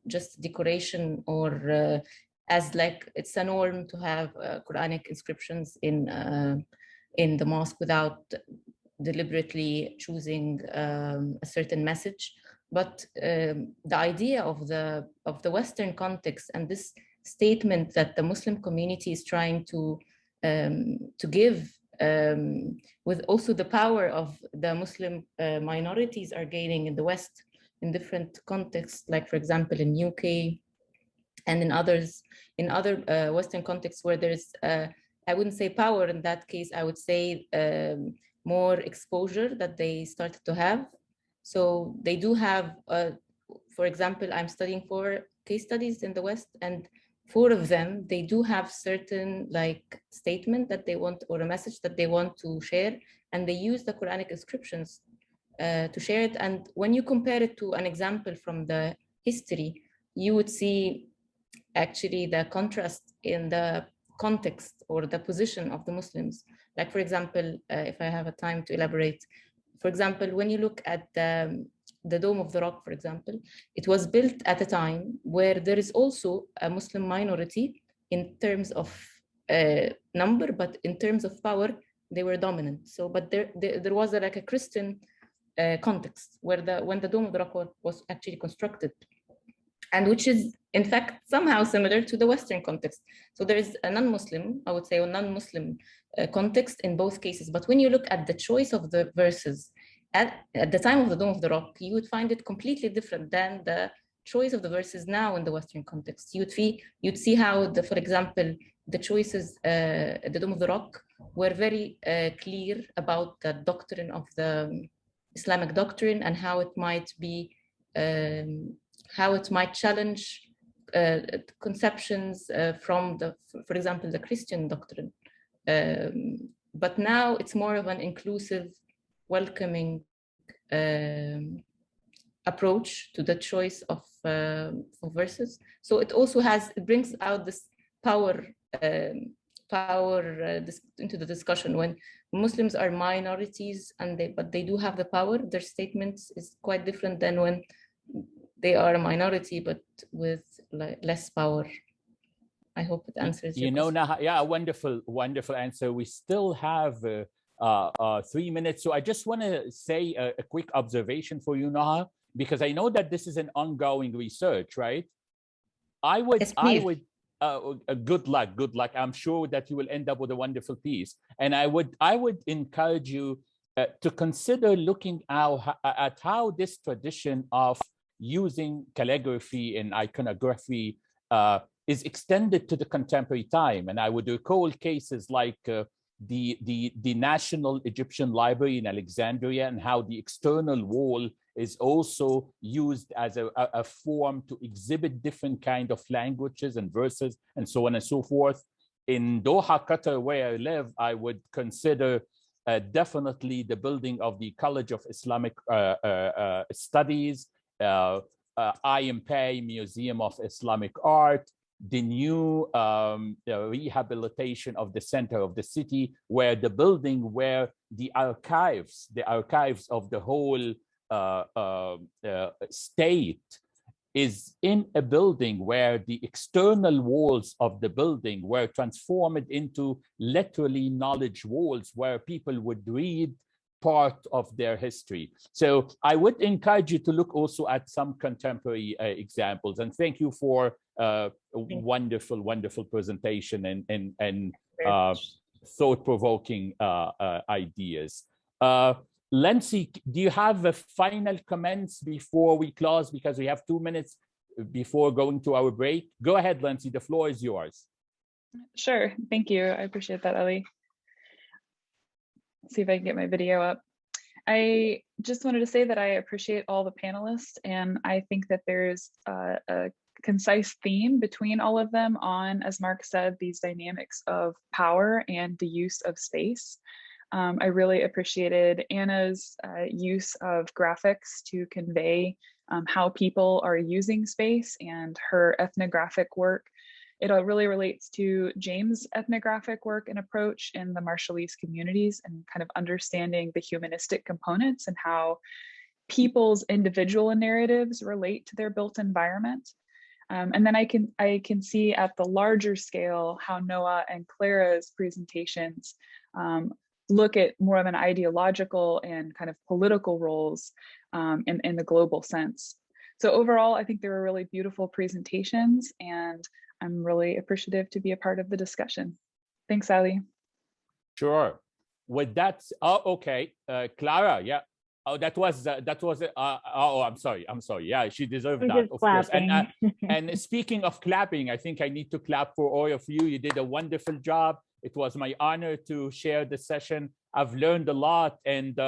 just decoration or as like it's a norm to have Quranic inscriptions in the mosque without deliberately choosing a certain message. But the idea of the Western context and this statement that the Muslim community is trying to give, with also the power of the Muslim minorities are gaining in the West in different contexts, like for example in UK and in other Western contexts where there's I wouldn't say power in that case, I would say more exposure that they started to have. So they do have, for example, I'm studying 4 case studies in the West, and 4 of them, they do have certain like statement that they want or a message that they want to share, and they use the Quranic inscriptions to share it. And when you compare it to an example from the history, you would see actually the contrast in the context or the position of the Muslims. Like, for example, if I have a time to elaborate, for example, when you look at the Dome of the Rock, for example, it was built at a time where there is also a Muslim minority in terms of number, but in terms of power, they were dominant. So, but there was like a Christian context where when the Dome of the Rock was actually constructed, and which is in fact somehow similar to the Western context. So there is a non-Muslim, I would say, a non-Muslim context in both cases. But when you look at the choice of the verses at the time of the Dome of the Rock, you would find it completely different than the choice of the verses now in the Western context. You'd see how, for example, the choices at the Dome of the Rock were very clear about the doctrine of the Islamic doctrine and how it might be, how it might challenge conceptions from for example, the Christian doctrine. But now it's more of an inclusive, welcoming approach to the choice of verses. So it also brings out this power into the discussion. When Muslims are minorities but they do have the power, their statements is quite different than when they are a minority but with less power. I hope it answers your question. Naha, yeah, wonderful answer. We still have 3 minutes, so I just want to say a quick observation for you, Naha, because I know that this is an ongoing research, right? I would good luck. I'm sure that you will end up with a wonderful piece, and I would encourage you to consider looking at how this tradition of using calligraphy and iconography is extended to the contemporary time. And I would recall cases like the National Egyptian Library in Alexandria, and how the external wall is also used as a form to exhibit different kind of languages and verses and so on and so forth. In Doha, Qatar, where I live, I would consider definitely the building of the College of Islamic Studies, IMPAI, Museum of Islamic Art, the new rehabilitation of the center of the city, where the building where the archives of the whole state is in a building where the external walls of the building were transformed into literally knowledge walls where people would read part of their history. So I would encourage you to look also at some contemporary examples. And thank you for wonderful presentation and thought-provoking ideas. Lency, do you have a final comments before we close? Because we have 2 minutes before going to our break. Go ahead, Lency, the floor is yours. Sure, thank you. I appreciate that, Ali. See if I can get my video up. I just wanted to say that I appreciate all the panelists, and I think that there's a concise theme between all of them on, as Mark said, these dynamics of power and the use of space. I really appreciated Anna's use of graphics to convey how people are using space, and her ethnographic work. It really relates to James' ethnographic work and approach in the Marshallese communities, and kind of understanding the humanistic components and how people's individual narratives relate to their built environment. And then I can see at the larger scale how Noah and Clara's presentations look at more of an ideological and kind of political roles in the global sense. So overall, I think they were really beautiful presentations, and I'm really appreciative to be a part of the discussion. Thanks, Ali. Sure. With that, okay, Clara, yeah. Oh, that was oh, I'm sorry. Yeah, she deserved that, of course. And speaking of clapping, I think I need to clap for all of you. You did a wonderful job. It was my honor to share the session. I've learned a lot. And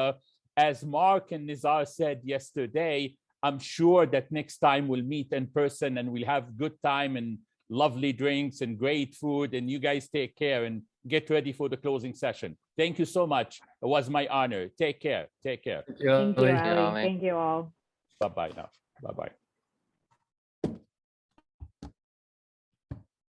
as Mark and Nizar said yesterday, I'm sure that next time we'll meet in person and we'll have good time and lovely drinks and great food. And you guys take care and get ready for the closing session. Thank you so much. It was my honor. Take care. Take care. Thank you, Thank you, Ali. Ali. Thank you all. Bye-bye now. Bye-bye.